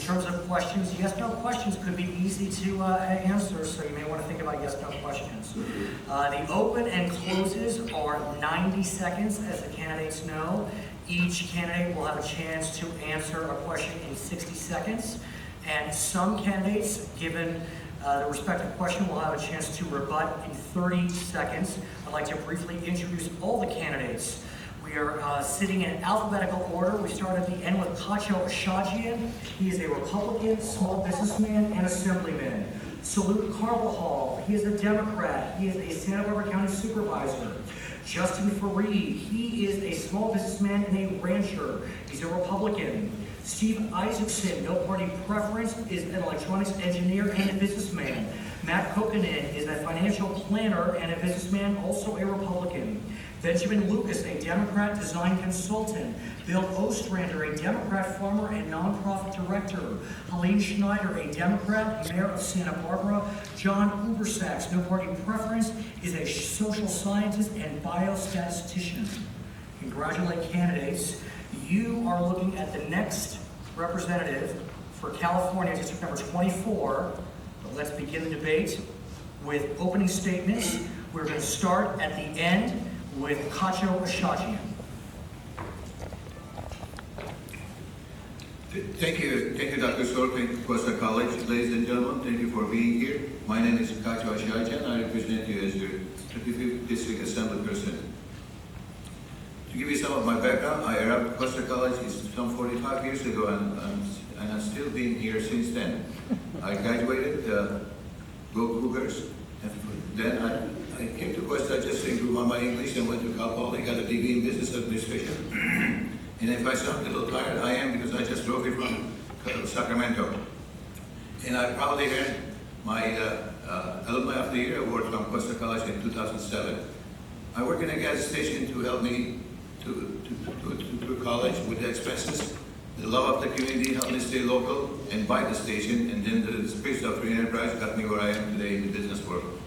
terms of questions, yes/no questions could be easy to answer, so you may want to think about yes/no questions. The open and closes are 90 seconds, as the candidates know. Each candidate will have a chance to answer a question in 60 seconds, and some candidates, given the respective question, will have a chance to rebut in 30 seconds. I'd like to briefly introduce all the candidates. We are sitting in alphabetical order. We start at the end with Kacho Ashajian. He is a Republican, small businessman, and assemblyman. Salute Carvajal. He is a Democrat. He is a Santa Barbara County supervisor. Justin Fareed. He is a small businessman and a rancher. He's a Republican. Steve Isaacson, no party preference, is an electronics engineer and a businessman. Matt Kokanen is a financial planner and a businessman, also a Republican. Benjamin Lucas, a Democrat design consultant. Bill Ostrander, a Democrat farmer and nonprofit director. Helene Schneider, a Democrat, mayor of Santa Barbara. John Ubersachs, no party preference, is a social scientist and biostatistician. Congratulate candidates. You are looking at the next representative for California, District number 24. But let's begin the debate with opening statements. We're going to start at the end with Kacho Ashajian. Thank you, Dr. Stork. Thank you, Costa College. Ladies and gentlemen, thank you for being here. My name is Kacho Ashajian. I represent you as your 35th District Assembly person. To give you some of my background, I arrived at Costa College some 45 years ago, and I've still been here since then. I graduated, Go Cougars, and then I came to Costa just to improve on my English and went to Cal Poly, got a degree in business administration. And if I sound a little tired, I am, because I just drove here from Sacramento. And I proudly earned my Alumni of the Year award from Costa College in 2007. I work in a gas station to help me to college with the expenses. The love of the community helped me stay local and buy the station, and then the spirit of free enterprise got me where I am today in the business world.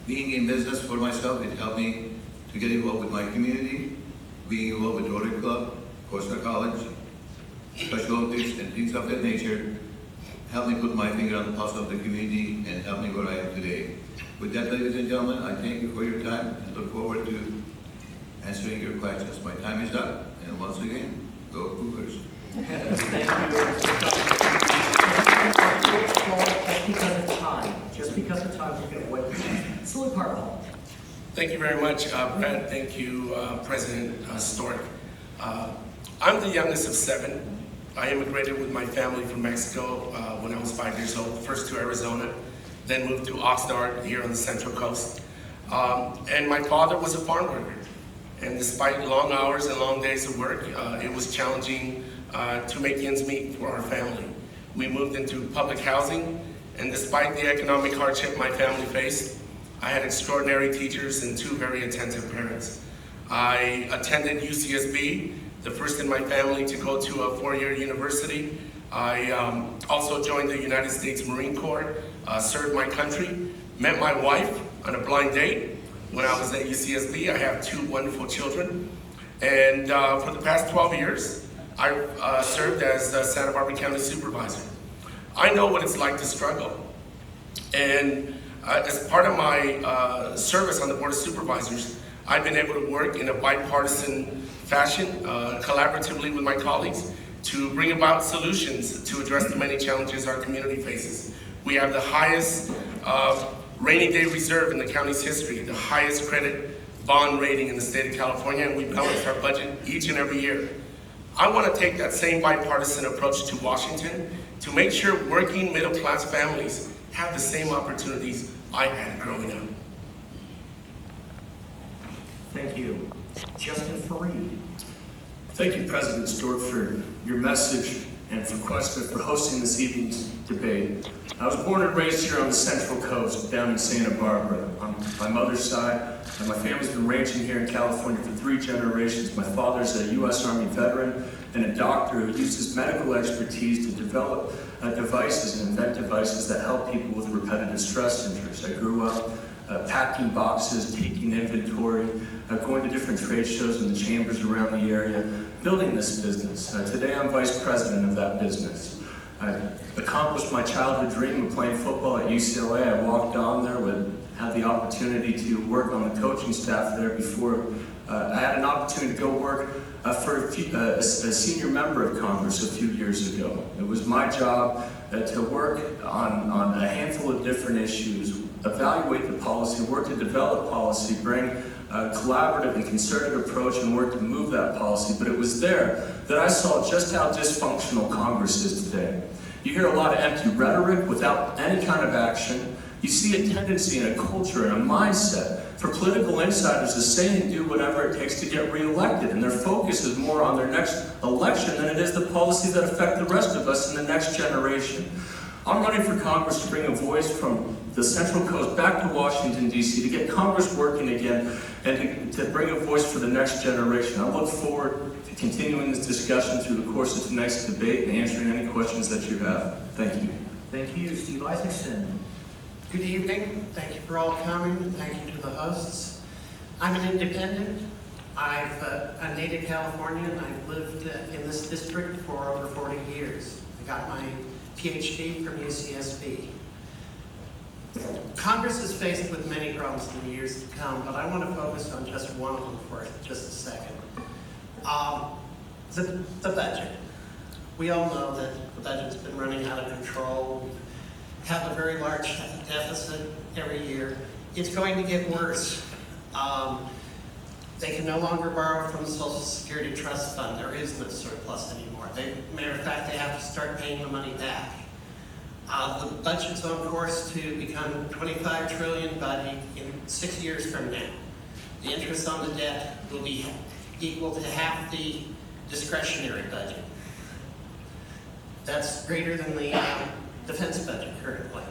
Being in business for myself, it helped me to get involved with my community, being involved with Rotary Club, Costa College, Special Olympics, and things of that nature, helped me put my finger on the pulse of the community and helped me where I am today. With that, ladies and gentlemen, I thank you for your time and look forward to answering your questions. My time is up, and once again, go Cougars. Thank you. Just because of time, we're going to wait. Salute Carvajal. Thank you very much, Brett. Thank you, President Stork. I'm the youngest of 7. I immigrated with my family from Mexico when I was 5 years old, first to Arizona, then moved to Oxnard here on the Central Coast. And my father was a farm worker. And despite long hours and long days of work, it was challenging to make ends meet for our family. We moved into public housing, and despite the economic hardship my family faced, I had extraordinary teachers and 2 very attentive parents. I attended UCSB, the first in my family to go to a 4-year university. I also joined the United States Marine Corps, served my country, met my wife on a blind date when I was at UCSB. I have 2 wonderful children. And for the past 12 years, I served as the Santa Barbara County Supervisor. I know what it's like to struggle. And as part of my service on the Board of Supervisors, I've been able to work in a bipartisan fashion, collaboratively with my colleagues, to bring about solutions to address the many challenges our community faces. We have the highest rainy day reserve in the county's history, the highest credit bond rating in the state of California, and we balance our budget each and every year. I want to take that same bipartisan approach to Washington to make sure working middle-class families have the same opportunities I had growing up. Thank you. Justin Fareed. Thank you, President Stork, for your message and for Cuesta for hosting this evening's debate. I was born and raised here on the Central Coast, down in Santa Barbara. On my mother's side, and my family's been ranching here in California for 3 generations. My father's a U.S. Army veteran and a doctor who used his medical expertise to develop devices and invent devices that help people with repetitive stress injuries. I grew up packing boxes, taking inventory, going to different trade shows in the chambers around the area, building this business. Today I'm vice president of that business. I accomplished my childhood dream of playing football at UCLA. I walked on there, had the opportunity to work on the coaching staff there before I had an opportunity to go work for a senior member of Congress a few years ago. It was my job to work on a handful of different issues, evaluate the policy, work to develop policy, bring a collaborative and concerted approach and work to move that policy. But it was there that I saw just how dysfunctional Congress is today. You hear a lot of empty rhetoric without any kind of action. You see a tendency and a culture and a mindset for political insiders to say and do whatever it takes to get reelected, and their focus is more on their next election than it is the policies that affect the rest of us in the next generation. I'm running for Congress to bring a voice from the Central Coast back to Washington, D.C., to get Congress working again and to bring a voice for the next generation. I look forward to continuing this discussion through the course of tonight's debate and answering any questions that you have. Thank you. Thank you. Steve Isaacson. Good evening. Thank you for all coming, and thank you to the hosts. I'm an independent. I'm native Californian, and I've lived in this district for over 40 years. I got my PhD from UCSB. Congress is faced with many problems in the years to come, but I want to focus on just one of them for just a second. The budget. We all know that the budget's been running out of control. We have a very large deficit every year. It's going to get worse. They can no longer borrow from the Social Security Trust Fund. There is no surplus anymore. Matter of fact, they have to start paying the money back. The budget's on course to become $25 trillion in 6 years from now. The interest on the debt will be equal to half the discretionary budget. That's greater than the defense budget currently.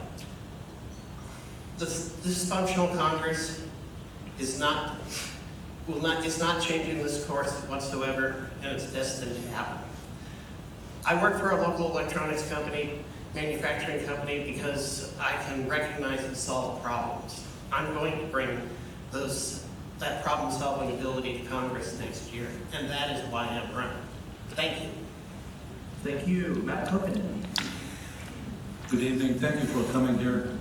This dysfunctional Congress is not changing this course whatsoever, and it's destined to happen. I work for a local electronics company, manufacturing company, because I can recognize and solve problems. I'm going to bring that problem-solving ability to Congress next year, and that is why I'm running. Thank you. Thank you. Matt Cookinen. Good evening. Thank you for coming here,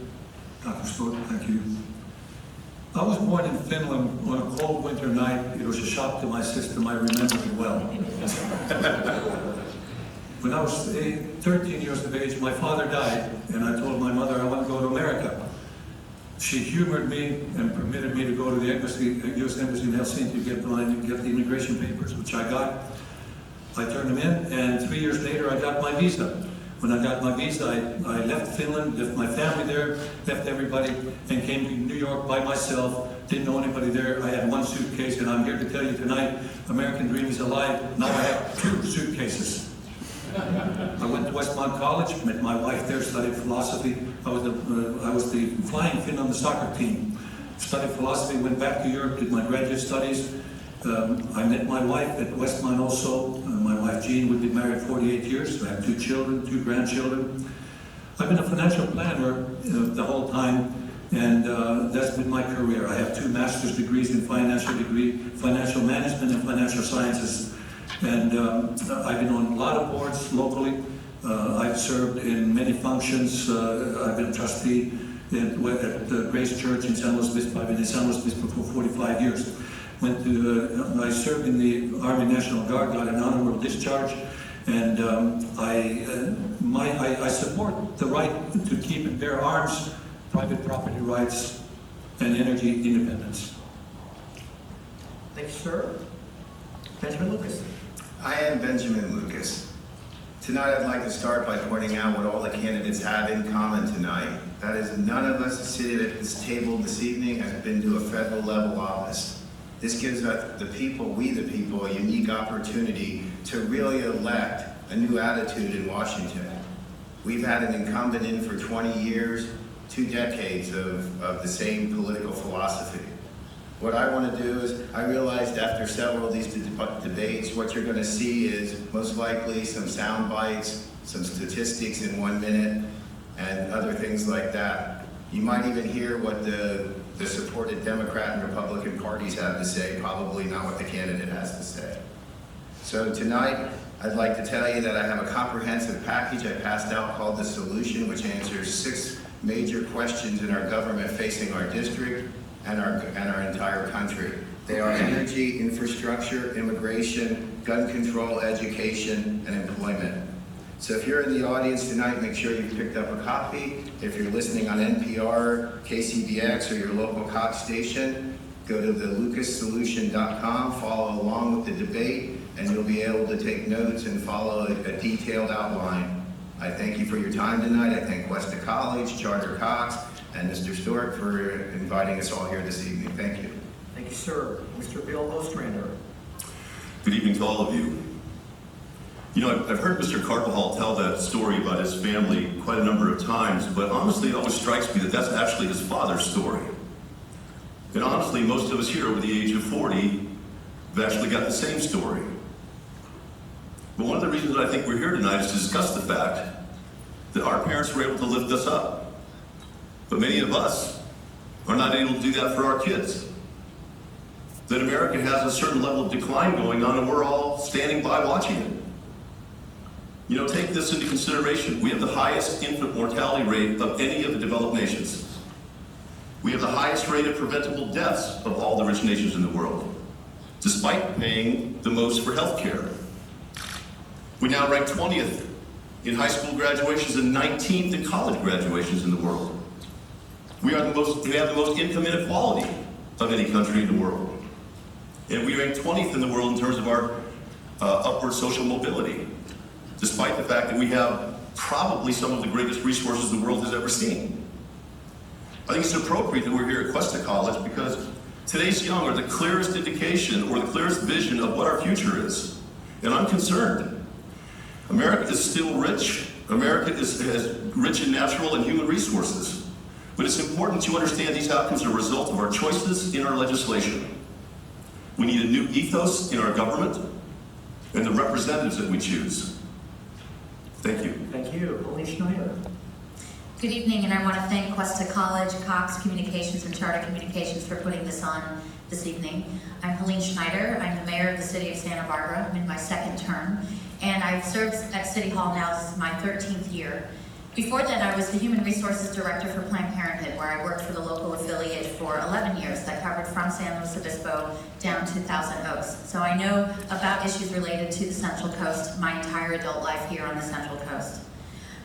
Dr. Stewart. Thank you. I was born in Finland on a cold winter night. It was a shock to my system. I remember it well. When I was 13 years of age, my father died, and I told my mother I want to go to America. She humored me and permitted me to go to the U.S. Embassy in Helsinki to get the immigration papers, which I got. I turned them in, and 3 years later, I got my visa. When I got my visa, I left Finland, left my family there, left everybody, and came to New York by myself. Didn't know anybody there. I had one suitcase, and I'm here to tell you tonight, American Dream is alive. Now I have 2 suitcases. I went to Westmont College, met my wife there, studied philosophy. I was the flying Finn on the soccer team. Studied philosophy, went back to Europe, did my graduate studies. I met my wife at Westmont also. My wife Jean, we've been married 48 years. I have 2 children, 2 grandchildren. I've been a financial planner the whole time, and that's been my career. I have 2 master's degrees in financial management and financial sciences. And I've been on a lot of boards locally. I've served in many functions. I've been a trustee at Grace Church in San Luis Obispo. I've been in San Luis Obispo for 45 years. I served in the Army National Guard, got an honorable discharge, and I support the right to keep and bear arms, private property rights, and energy independence. Thank you, sir. Benjamin Lucas. I am Benjamin Lucas. Tonight I'd like to start by pointing out what all the candidates have in common tonight. That is, none of us seated at this table this evening have been to a federal level office. This gives us, we the people, a unique opportunity to really elect a new attitude in Washington. We've had an incumbent in for 20 years, 2 decades of the same political philosophy. What I want to do is, I realized after several of these debates, what you're going to see is most likely some sound bites, some statistics in 1 minute, and other things like that. You might even hear what the supported Democrat and Republican parties have to say, probably not what the candidate has to say. So tonight, I'd like to tell you that I have a comprehensive package I passed out called The Solution, which answers 6 major questions in our government facing our district and our entire country. They are energy, infrastructure, immigration, gun control, education, and employment. So if you're in the audience tonight, make sure you picked up a copy. If you're listening on NPR, KCBX, or your local Cox station, go to thelucassolution.com, follow along with the debate, and you'll be able to take notes and follow a detailed outline. I thank you for your time tonight. I thank Cuesta College, Charter Cox, and Mr. Stork for inviting us all here this evening. Thank you. Thank you, sir. Mr. Bill Ostrander. Good evening to all of you. You know, I've heard Mr. Carvajal tell that story about his family quite a number of times, but honestly, it always strikes me that that's actually his father's story. And honestly, most of us here over the age of 40 have actually got the same story. But one of the reasons that I think we're here tonight is to discuss the fact that our parents were able to lift us up. But many of us are not able to do that for our kids. That America has a certain level of decline going on, and we're all standing by watching it. You know, take this into consideration. We have the highest infant mortality rate of any of the developed nations. We have the highest rate of preventable deaths of all the rich nations in the world, despite paying the most for health care. We now rank 20th in high school graduations and 19th in college graduations in the we have the most income inequality of any country in the world. And we rank 20th in the world in terms of our upward social mobility, despite the fact that we have probably some of the greatest resources the world has ever seen. I think it's appropriate that we're here at Cuesta College because today's young are the clearest indication or the clearest vision of what our future is. And I'm concerned. America is still rich. America is rich in natural and human resources. But it's important to understand these outcomes are a result of our choices in our legislation. We need a new ethos in our government and the representatives that we choose. Thank you. Thank you. Helene Schneider. Good evening, and I want to thank Cuesta College, Cox Communications, and Charter Communications for putting this on this evening. I'm Helene Schneider. I'm the mayor of the city of Santa Barbara. I'm in my 2nd term, and I've served at City Hall now. This is my 13th year. Before that, I was the Human Resources Director for Planned Parenthood, where I worked for the local affiliate for 11 years that covered from San Luis Obispo down to Thousand Oaks. So I know about issues related to the Central Coast my entire adult life here on the Central Coast.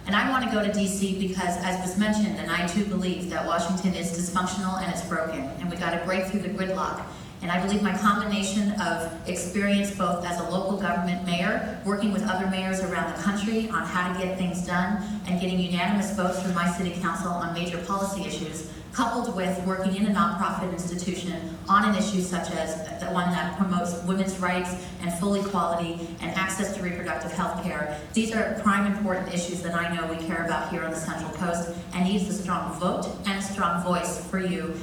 And I want to go to DC because, as was mentioned, and I too believe that Washington is dysfunctional and it's broken, and we got to break through the gridlock. And I believe my combination of experience both as a local government mayor, working with other mayors around the country on how to get things done, and getting unanimous votes from my city council on major policy issues, coupled with working in a nonprofit institution on an issue such as the one that promotes women's rights and full equality and access to reproductive health care. These are prime important issues that I know we care about here on the Central Coast, and needs a strong vote and a strong voice for you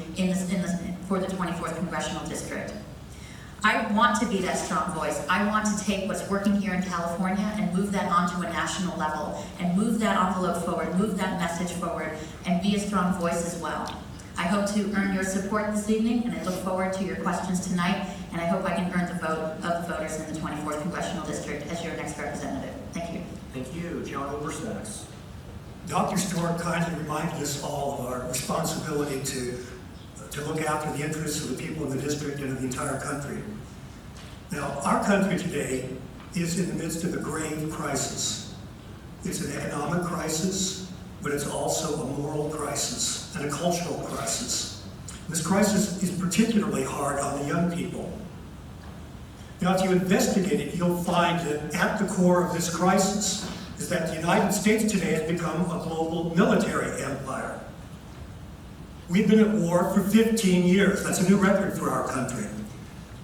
for the 24th Congressional District. I want to be that strong voice. I want to take what's working here in California and move that onto a national level, and move that envelope forward, move that message forward, and be a strong voice as well. I hope to earn your support this evening, and I look forward to your questions tonight, and I hope I can earn the vote of the voters in the 24th Congressional District as your next representative. Thank you. Thank you. John Oversacks. Dr. Stork kindly reminded us all of our responsibility to look after the interests of the people in the district and of the entire country. Now, our country today is in the midst of a grave crisis. It's an economic crisis, but it's also a moral crisis and a cultural crisis. This crisis is particularly hard on the young people. Now, if you investigate it, you'll find that at the core of this crisis is that the United States today has become a global military empire. We've been at war for 15 years. That's a new record for our country.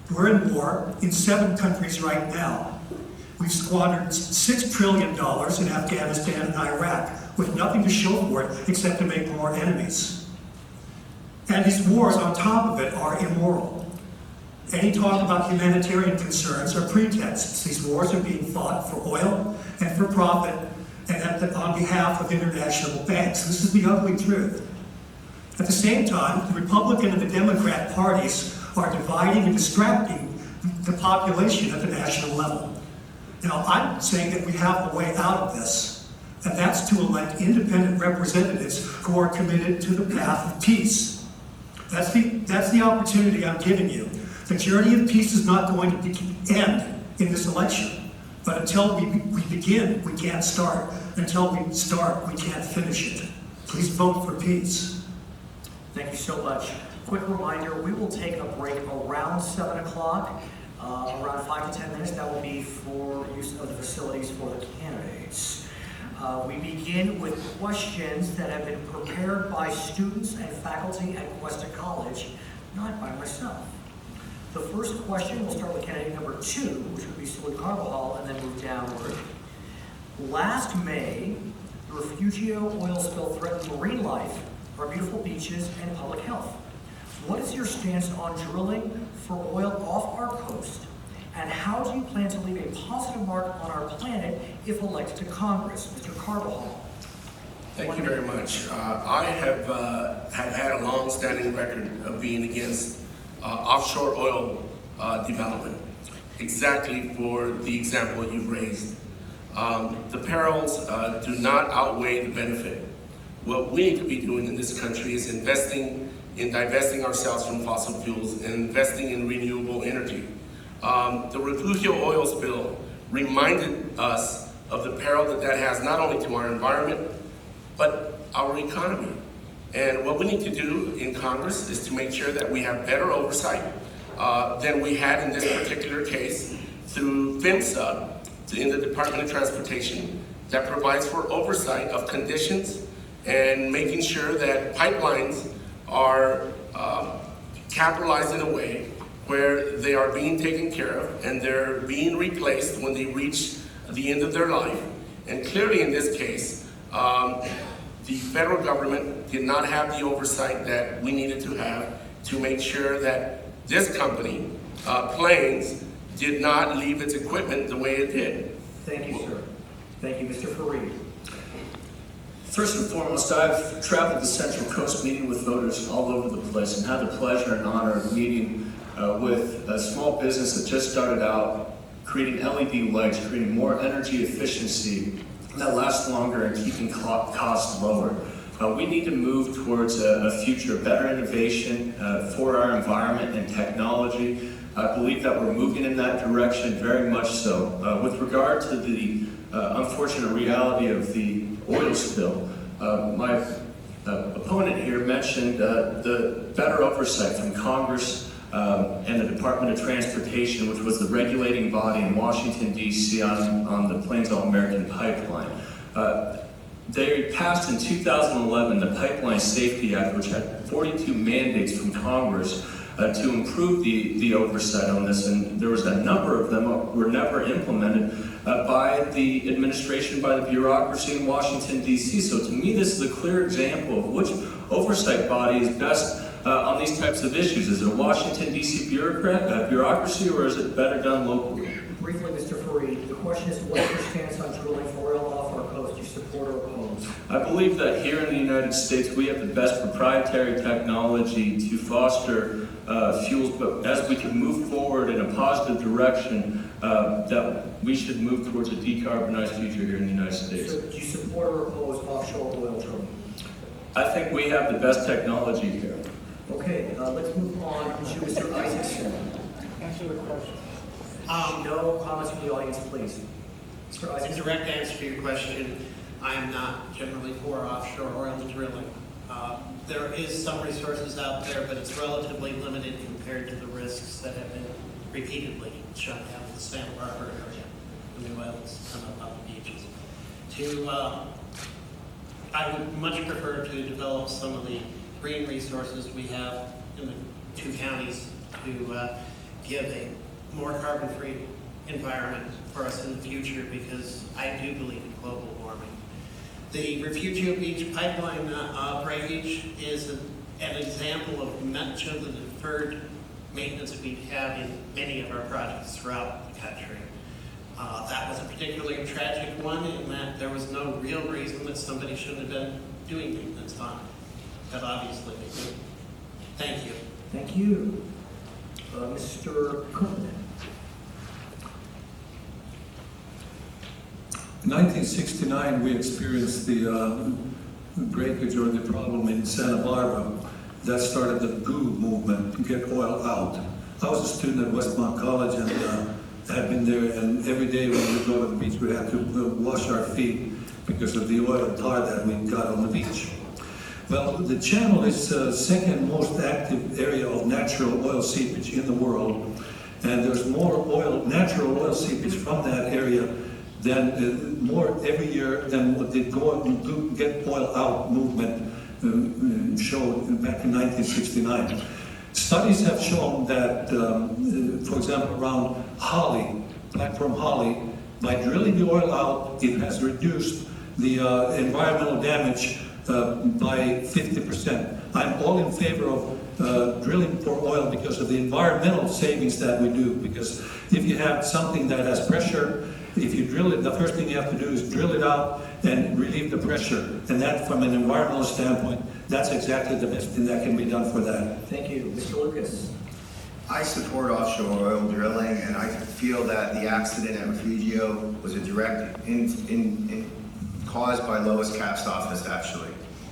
We're in war in 7 countries right now. We've squandered $6 trillion in Afghanistan and Iraq with nothing to show for it except to make more enemies. And these wars on top of it are immoral. Any talk about humanitarian concerns are pretexts. These wars are being fought for oil and for profit and on behalf of international banks. This is the ugly truth. At the same time, the Republican and the Democrat parties are dividing and distracting the population at the national level. Now, I'm saying that we have a way out of this, and that's to elect independent representatives who are committed to the path of peace. That's the opportunity I'm giving you. The journey of peace is not going to end in this election. But until we begin, we can't start. Until we start, we can't finish it. Please vote for peace. Thank you so much. Quick reminder, we will take a break around 7 o'clock, around 5 to 10 minutes. That will be for use of the facilities for the candidates. We begin with questions that have been prepared by students and faculty at Cuesta College, not by myself. The first question, we'll start with candidate number 2, which would be Salud Carvajal, and then move downward. Last May, the Refugio oil spill threatened marine life, our beautiful beaches, and public health. What is your stance on drilling for oil off our coast? And how do you plan to leave a positive mark on our planet if elected to Congress? Mr. Carvajal. Thank you very much. I have had a long-standing record of being against offshore oil development, exactly for the example you've raised. The perils do not outweigh the benefit. What we need to be doing in this country is investing in divesting ourselves from fossil fuels and investing in renewable energy. The Refugio oil spill reminded us of the peril that has not only to our environment, but our economy. And what we need to do in Congress is to make sure that we have better oversight than we had in this particular case through PHMSA in the Department of Transportation that provides for oversight of conditions and making sure that pipelines are capitalized in a way where they are being taken care of and they're being replaced when they reach the end of their life. And clearly in this case, the federal government did not have the oversight that we needed to have to make sure that this company, Plains, did not leave its equipment the way it did. Thank you, sir. Thank you, Mr. Fareed. First and foremost, I've traveled the Central Coast meeting with voters all over the place and had the pleasure and honor of meeting with a small business that just started out creating LED lights, creating more energy efficiency that lasts longer and keeping costs lower. We need to move towards a future of better innovation for our environment and technology. I believe that we're moving in that direction very much so. With regard to the unfortunate reality of the oil spill, my opponent here mentioned the better oversight from Congress and the Department of Transportation, which was the regulating body in Washington, D.C. on the Plains All-American Pipeline. They passed in 2011 the Pipeline Safety Act, which had 42 mandates from Congress to improve the oversight on this, and there was a number of them that were never implemented by the administration, by the bureaucracy in Washington, D.C. So to me, this is a clear example of which oversight body is best on these types of issues. Is it a Washington, D.C. bureaucracy, or is it better done locally? Briefly, Mr. Fareed, the question is, what is your stance on drilling for oil off our coast? Do you support or oppose? I believe that here in the United States, we have the best proprietary technology to foster fuels, but as we can move forward in a positive direction, that we should move towards a decarbonized future here in the United States. So, do you support or oppose offshore oil drilling? I think we have the best technology here. Okay, let's move on to Mr. Isaacson. Answer the question. No comments from the audience, please. Mr. In Isaacson. direct answer to your question, I'm not generally for offshore oil drilling. There is some resources out there, but it's relatively limited compared to the risks that have been repeatedly shut down in the Santa Barbara area when the oils come up on the beaches. I would much prefer to develop some of the green resources we have in the two counties to give a more carbon-free environment for us in the future, because I do believe in global warming. The Refugio Beach pipeline breakage is an example of much of the deferred maintenance we have in many of our projects throughout the country. That was a particularly tragic one in that there was no real reason that somebody should have been doing maintenance on it, but obviously they did. Thank you. Thank you. Mr. Cookman. In 1969, we experienced the breakage or the problem in Santa Barbara. That started the GOO movement, to get oil out. I was a student at Westmont College and had been there, and every day when we would go to the beach, we had to wash our feet because of the oil and tar that we got on the beach. Well, the channel is the second most active area of natural oil seepage in the world, and there's more oil, natural oil seepage from that area than more every year than what the Go and Get Oil Out movement showed back in 1969. Studies have shown that, for example, around Holly, platform Holly, by drilling the oil out, it has reduced the environmental damage by 50%. I'm all in favor of drilling for oil because of the environmental savings that we do. Because if you have something that has pressure, if you drill it, the first thing you have to do is drill it out and relieve the pressure. And that, from an environmental standpoint, that's exactly the best thing that can be done for that. Thank you. Mr. Lucas. I support offshore oil drilling, and I feel that the accident at Refugio was a direct caused by Lois Capps' office, actually.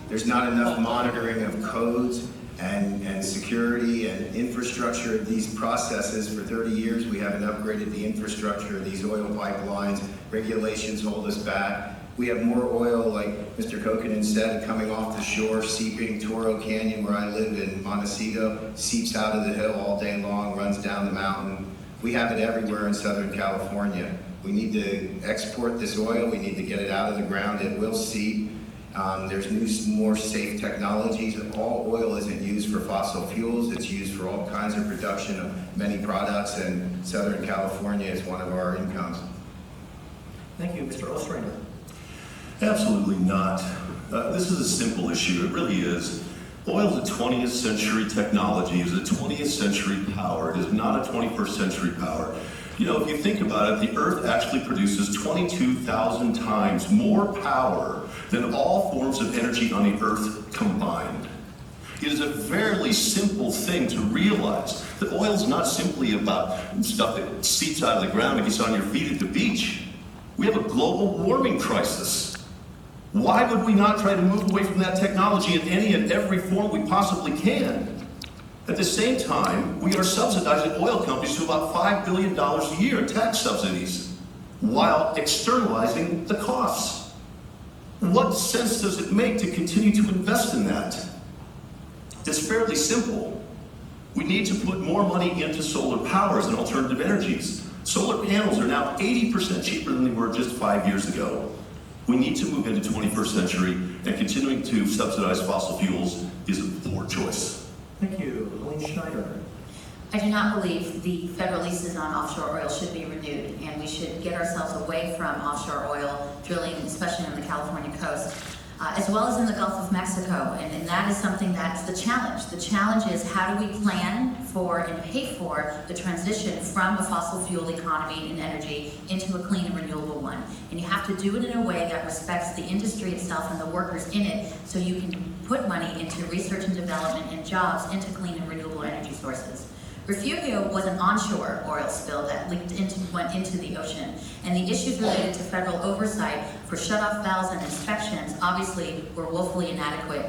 There's not enough monitoring of codes and security and infrastructure of these processes. For 30 years, we haven't upgraded the infrastructure of these oil pipelines. Regulations hold us back. We have more oil, like Mr. Kokinen said, coming off the shore, seeping. Toro Canyon, where I live in Montecito, seeps out of the hill all day long, runs down the mountain. We have it everywhere in Southern California. We need to export this oil. We need to get it out of the ground. It will seep. There's new, more safe technologies. All oil isn't used for fossil fuels. It's used for all kinds of production of many products, and Southern California is one of our incomes. Thank you. Mr. Ostrander. Absolutely not. This is a simple issue. It really is. Oil is a 20th century technology. It is a 20th century power. It is not a 21st century power. You know, if you think about it, the Earth actually produces 22,000 times more power than all forms of energy on the Earth combined. It is a fairly simple thing to realize that oil is not simply about stuff that seeps out of the ground and gets on your feet at the beach. We have a global warming crisis. Why would we not try to move away from that technology in any and every form we possibly can? At the same time, we are subsidizing oil companies to about $5 billion a year in tax subsidies, while externalizing the costs. What sense does it make to continue to invest in that? It's fairly simple. We need to put more money into solar powers and alternative energies. Solar panels are now 80% cheaper than they were just 5 years ago. We need to move into 21st century, and continuing to subsidize fossil fuels is a poor choice. Thank you. Helene Schneider. I do not believe the federal leases on offshore oil should be renewed, and we should get ourselves away from offshore oil drilling, especially on the California coast, as well as in the Gulf of Mexico. And that is something that's the challenge. The challenge is, how do we plan for and pay for the transition from a fossil fuel economy and energy into a clean and renewable one? And you have to do it in a way that respects the industry itself and the workers in it, so you can put money into research and development and jobs into clean and renewable energy sources. Refugio was an onshore oil spill that went into the ocean, and the issues related to federal oversight for shut-off valves and inspections obviously were woefully inadequate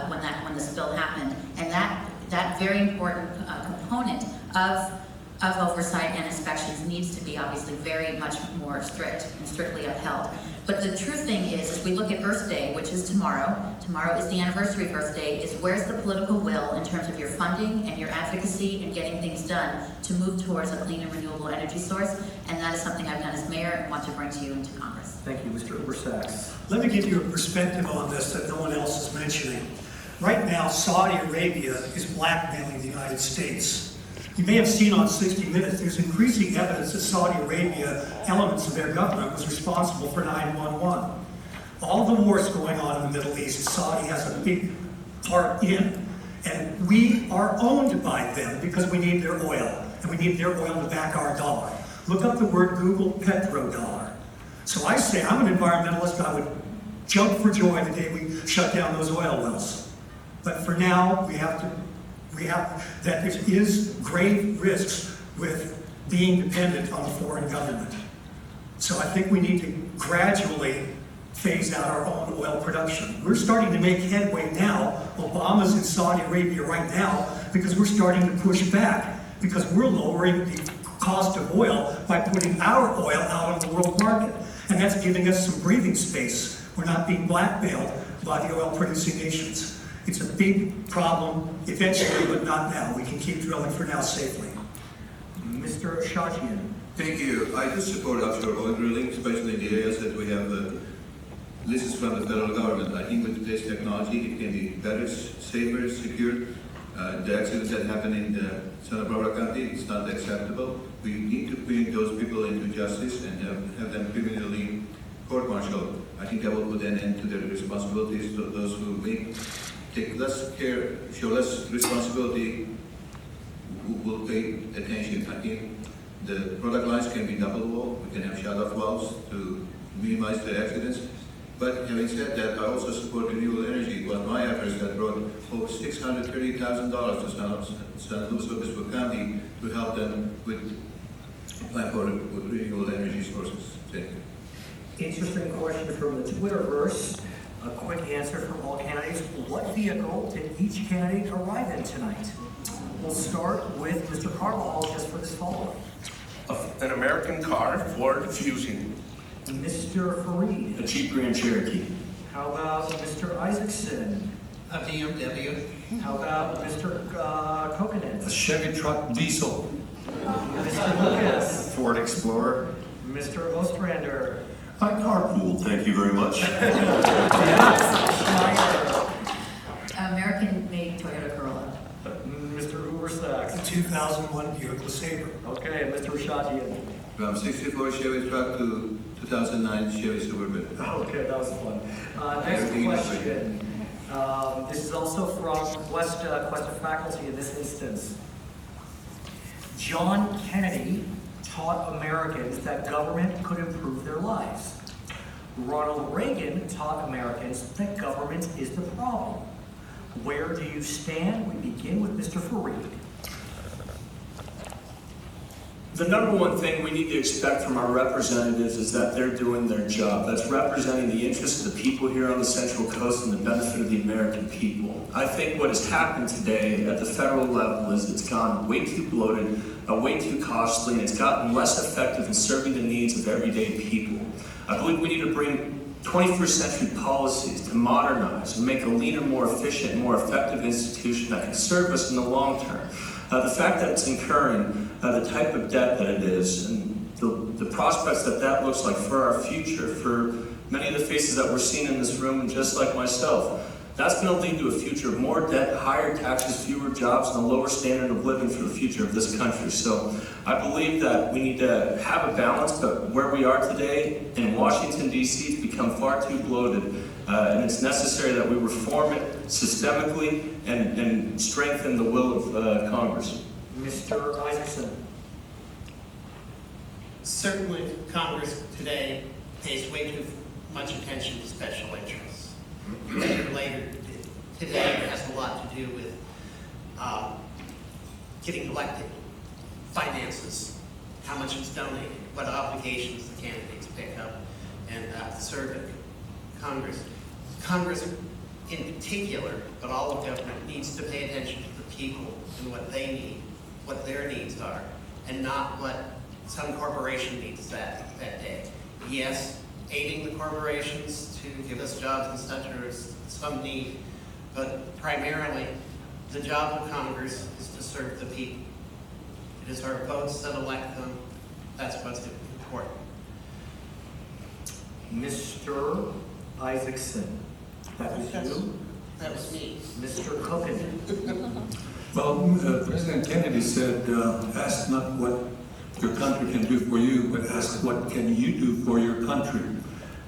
when the spill happened, and that very important component of oversight and inspections needs to be obviously very much more strict and strictly upheld. But the true thing is we look at Earth Day, which is tomorrow. Tomorrow is the anniversary of Earth Day. Is where's the political will in terms of your funding and your advocacy and getting things done to move towards a clean and renewable energy source? And that is something I've done as mayor and want to bring to you into Congress. Thank you. Mr. Ubersachs. Let me give you a perspective on this that no one else is mentioning. Right now, Saudi Arabia is blackmailing the United States. You may have seen on 60 Minutes, there's increasing evidence that Saudi Arabia, elements of their government, was responsible for 9/11. All the wars going on in the Middle East, Saudi has a big part in. And we are owned by them because we need their oil. And we need their oil to back our dollar. Look up the word Google petrodollar. So I say, I'm an environmentalist, I would jump for joy the day we shut down those oil wells. But for now, that there is grave risks with being dependent on a foreign government. So I think we need to gradually phase out our own oil production. We're starting to make headway now. Obama's in Saudi Arabia right now because we're starting to push back, because we're lowering the cost of oil by putting our oil out on the world market. And that's giving us some breathing space. We're not being blackmailed by the oil-producing nations. It's a big problem eventually, but not now. We can keep drilling for now safely. Mr. Shajian. Thank you. I do support offshore oil drilling, especially in the areas that we have lists from the federal government. I think with today's technology, it can be better, safer, secure. The accidents that happen in Santa Barbara County, it's not acceptable. We need to bring those people into justice and have them criminally court-martialed. I think that will put an end to their responsibilities. To those who may take less care, show less responsibility, who will pay attention. I think the product lines can be double wall. We can have shut-off valves to minimize the accidents. But having said that, I also support renewable energy. It was my efforts that brought over $630,000 to San Luis Obispo County to help them with plan for renewable energy sources. Thank you. Interesting question from the Twitterverse. A quick answer from all candidates. What vehicle did each candidate arrive in tonight? We'll start with Mr. Carvajal just for this follow-up. An American car, Ford Fusion. Mr. Fareed. A Jeep Grand Cherokee. How about Mr. Isaacson? A BMW. How about Mr. Kokanen? A Chevy truck diesel. Mr. Lucas? Ford Explorer. Mr. Ostrander? I carpool, thank you very much. Schneider? American-made Toyota Corolla. Mr. Hoover Sachs? The 2001 Buick LeSabre. Okay, Mr. Shajian? From 64 Chevy truck to 2009 Chevy Suburban. Okay, that was fun. Next question. This is also from Quest of Faculty in this instance. John Kennedy taught Americans that government could improve their lives. Ronald Reagan taught Americans that government is the problem. Where do you stand? We begin with Mr. Fareed. The number one thing we need to expect from our representatives is that they're doing their job. That's representing the interests of the people here on the Central Coast and the benefit of the American people. I think what has happened today at the federal level is it's gone way too bloated, way too costly, and it's gotten less effective in serving the needs of everyday people. I believe we need to bring 21st century policies to modernize and make a leaner, more efficient, more effective institution that can serve us in the long term. The fact that it's incurring the type of debt that it is, and the prospects that that looks like for our future, for many of the faces that we're seeing in this room, and just like myself, that's going to lead to a future of more debt, higher taxes, fewer jobs, and a lower standard of living for the future of this country. So I believe that we need to have a balance, but where we are today in Washington, D.C., it's become far too bloated. And it's necessary that we reform it systemically and strengthen the will of Congress. Mr. Isaacson. Certainly, Congress today pays way too much attention to special interests. Later today has a lot to do with getting elected, finances, how much is donated, what obligations the candidates pick up, and serve Congress. Congress in particular, but all of government, needs to pay attention to the people and what they need, what their needs are, and not what some corporation needs that day. Yes, aiding the corporations to give us jobs and such is some need, but primarily the job of Congress is to serve the people. It is our votes that elect them. That's what's important. Mr. Isaacson. That was you? That was me. Mr. Kokanen. Well, President Kennedy said, ask not what your country can do for you, but ask what can you do for your country.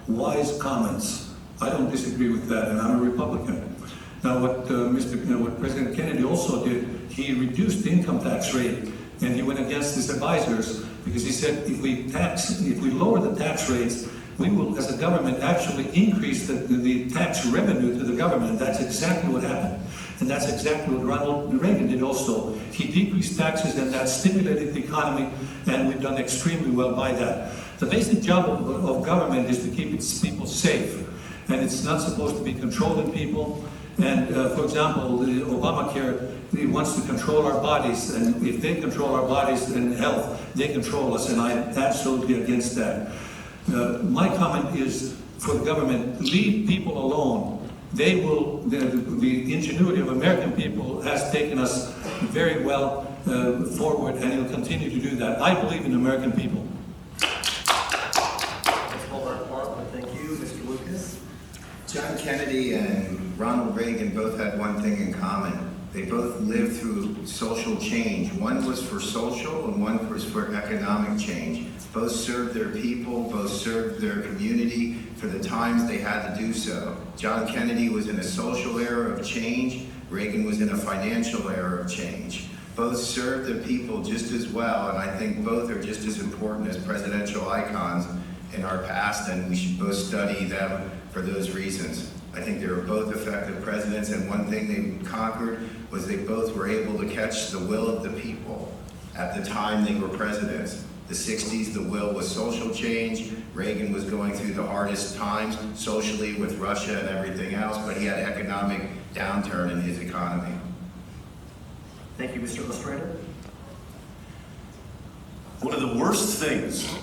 Wise comments. I don't disagree with that, and I'm a Republican. Now, what President Kennedy also did, he reduced the income tax rate, and he went against his advisors because he said if we lower the tax rates, we will, as a government, actually increase the tax revenue to the government. That's exactly what happened. And that's exactly what Ronald Reagan did also. He decreased taxes, and that stimulated the economy, and we've done extremely well by that. The basic job of government is to keep its people safe, and it's not supposed to be controlling people. And for example, the Obamacare, it wants to control our bodies, and if they control our bodies and health, they control us, and I'm absolutely against that. My comment is for the government, leave people alone. They will, the ingenuity of American people has taken us very well forward, and it will continue to do that. I believe in American people. Let's hold our applause, but thank you, Mr. Lucas. John Kennedy and Ronald Reagan both had one thing in common. They both lived through social change. One was for social and one was for economic change. Both served their people, both served their community for the times they had to do so. John Kennedy was in a social era of change. Reagan was in a financial era of change. Both served their people just as well, and I think both are just as important as presidential icons in our past, and we should both study them for those reasons. I think they were both effective presidents, and one thing they conquered was they both were able to catch the will of the people at the time they were presidents. The 60s, the will was social change. Reagan was going through the hardest times socially with Russia and everything else, but he had economic downturn in his economy. Thank you, Mr. Illustrator. One of the worst things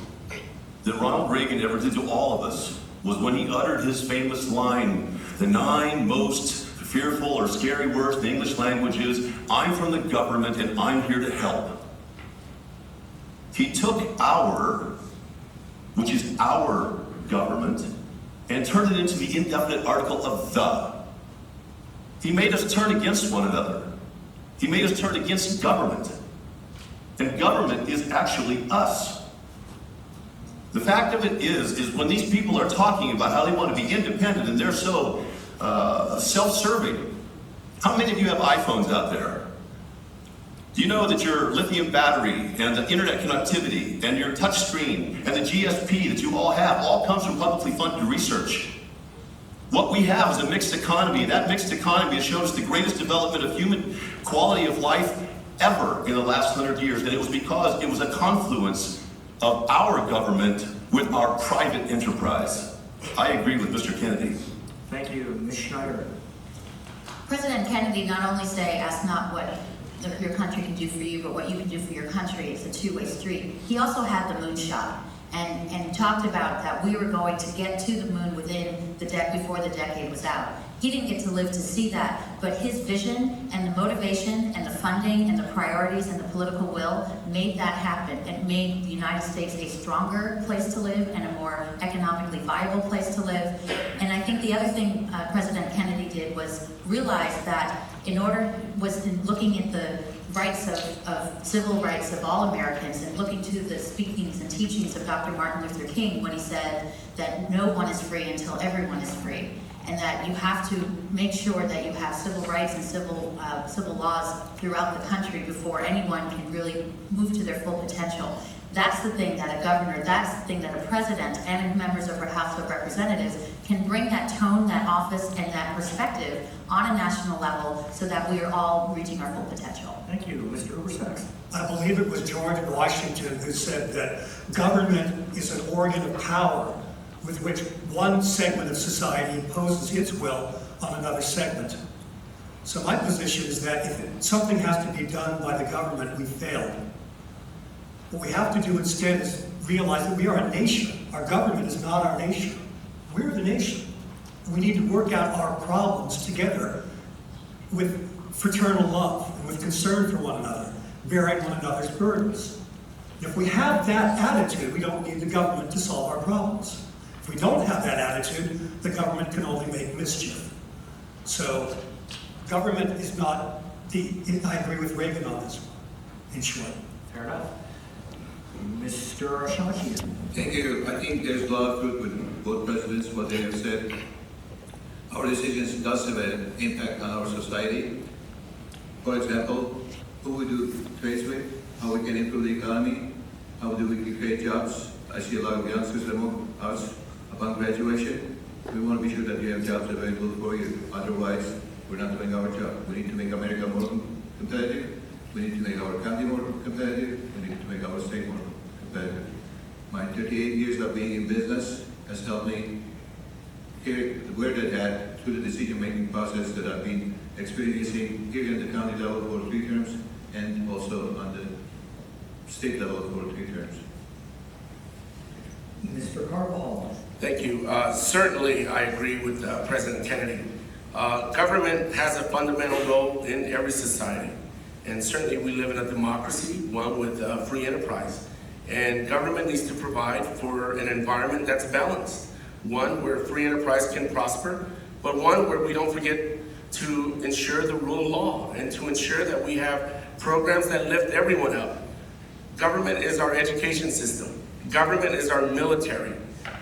that Ronald Reagan ever did to all of us was when he uttered his famous line, the 9 most fearful or scary words in the English language is, "I'm from the government and I'm here to help." He took our, which is our government, and turned it into the indefinite article of the. He made us turn against one another. He made us turn against government. And government is actually us. The fact of it is when these people are talking about how they want to be independent and they're so self-serving. How many of you have iPhones out there? Do you know that your lithium battery and the internet connectivity and your touch screen and the GSP that you all have all comes from publicly funded research? What we have is a mixed economy, and that mixed economy has shown us the greatest development of human quality of life ever in the last 100 years, and it was because it was a confluence of our government with our private enterprise. I agree with Mr. Kennedy. Thank you, Ms. Schneider. President Kennedy not only asked not what your country can do for you, but what you can do for your country. It's a two-way street. He also had the moonshot and talked about that we were going to get to the moon within before the decade was out. He didn't get to live to see that, but his vision and the motivation and the funding and the priorities and the political will made that happen. It made the United States a stronger place to live and a more economically viable place to live. And I think the other thing President Kennedy did was realize that in looking at the rights of civil rights of all Americans and looking to the speakings and teachings of Dr. Martin Luther King when he said that no one is free until everyone is free, and that you have to make sure that you have civil rights and civil laws throughout the country before anyone can really move to their full potential. That's the thing that a governor, that's the thing that a president and members of our House of Representatives can bring that tone, that office, and that perspective on a national level so that we are all reaching our full potential. Thank you, Mr. Ubersachs. I believe it was George Washington who said that government is an organ of power with which one segment of society imposes its will on another segment. So my position is that if something has to be done by the government, we failed. What we have to do instead is realize that we are a nation. Our government is not our nation. We're the nation. We need to work out our problems together with fraternal love and with concern for one another, bearing one another's burdens. If we have that attitude, we don't need the government to solve our problems. If we don't have that attitude, the government can only make mischief. So government is not I agree with Reagan on this one, in short. Fair enough. Mr. Shahi. Thank you. I think there's a lot of truth with both presidents, what they have said. Our decisions does have an impact on our society. For example, who we do trades with, how we can improve the economy, how do we create jobs. I see a lot of youngsters among us upon graduation. We want to be sure that you have jobs available for you. Otherwise, we're not doing our job. We need to make America more competitive. We need to make our county more competitive. We need to make our state more competitive. My 38 years of being in business has helped me wear that hat through the decision-making process that I've been experiencing here in the county level for 3 terms and also on the state level for 3 terms. Mr. Carvajal. Thank you. Certainly, I agree with President Kennedy. Government has a fundamental role in every society. And certainly we live in a democracy, one with free enterprise. And government needs to provide for an environment that's balanced. One where free enterprise can prosper, but one where we don't forget to ensure the rule of law and to ensure that we have programs that lift everyone up. Government is our education system. Government is our military.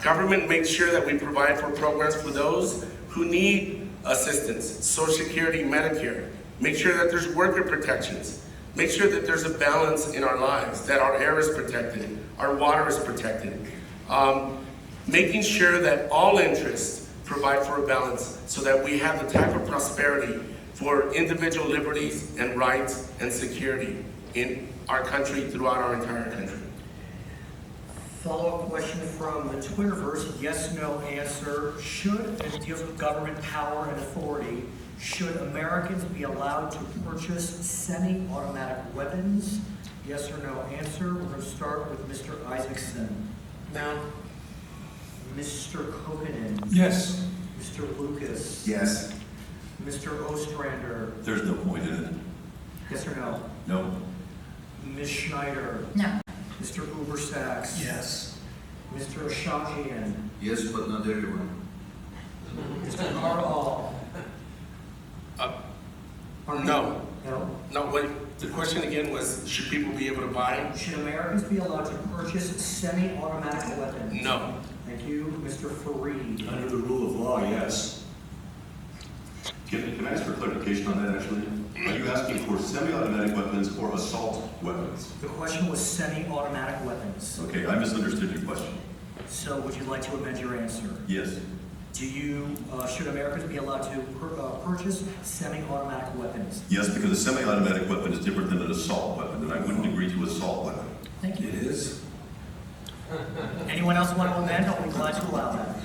Government makes sure that we provide for programs for those who need assistance, Social Security, Medicare. Make sure that there's worker protections. Make sure that there's a balance in our lives, that our air is protected, our water is protected. Making sure that all interests provide for a balance so that we have the type of prosperity for individual liberties and rights and security in our country, throughout our entire country. Follow-up question from the Twitterverse, yes, no answer. Should, and it deals with government power and authority, should Americans be allowed to purchase semi-automatic weapons? Yes or no answer. We're going to start with Mr. Isaacson. No. Mr. Kokinen. Yes. Mr. Lucas. Yes. Mr. Ostrander. There's no point in it. Yes or no? No. Ms. Schneider. No. Mr. Ubersachs. Yes. Mr. Ashajian. Yes, but not everyone. Mr. Carvajal. No. No. No, wait, the question again was, should people be able to buy? Should Americans be allowed to purchase semi-automatic weapons? No. Thank you. Mr. Fareed. Under the rule of law, yes. Can I ask for clarification on that, actually? Are you asking for semi-automatic weapons or assault weapons? The question was semi-automatic weapons. Okay, I misunderstood your question. So would you like to amend your answer? Yes. Should Americans be allowed to purchase semi-automatic weapons? Yes, because a semi-automatic weapon is different than an assault weapon, and I wouldn't agree to assault weapon. Thank you. It is. Anyone else want to amend? I'll be glad to allow that.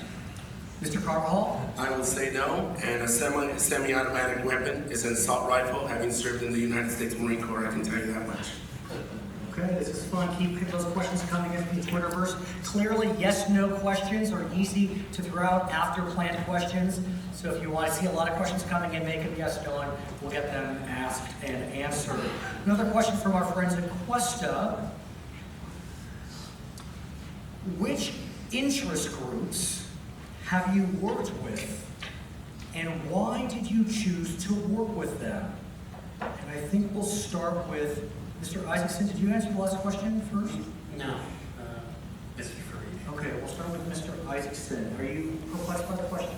Mr. Carvajal? I will say no, and a semi-automatic weapon is an assault rifle. Having served in the United States Marine Corps, I can tell you that much. Okay, this is fun. Keep those questions coming in from the Twitterverse. Clearly, yes/no questions are easy to throw out after planned questions. So if you want to see a lot of questions coming in, make them yes/no, and we'll get them asked and answered. Another question from our friends at Cuesta. Which interest groups have you worked with, and why did you choose to work with them? And I think we'll start with Mr. Isaacson. Did you answer the last question first? No. Mr. Fareed. Okay, we'll start with Mr. Isaacson. Are you perplexed by the question?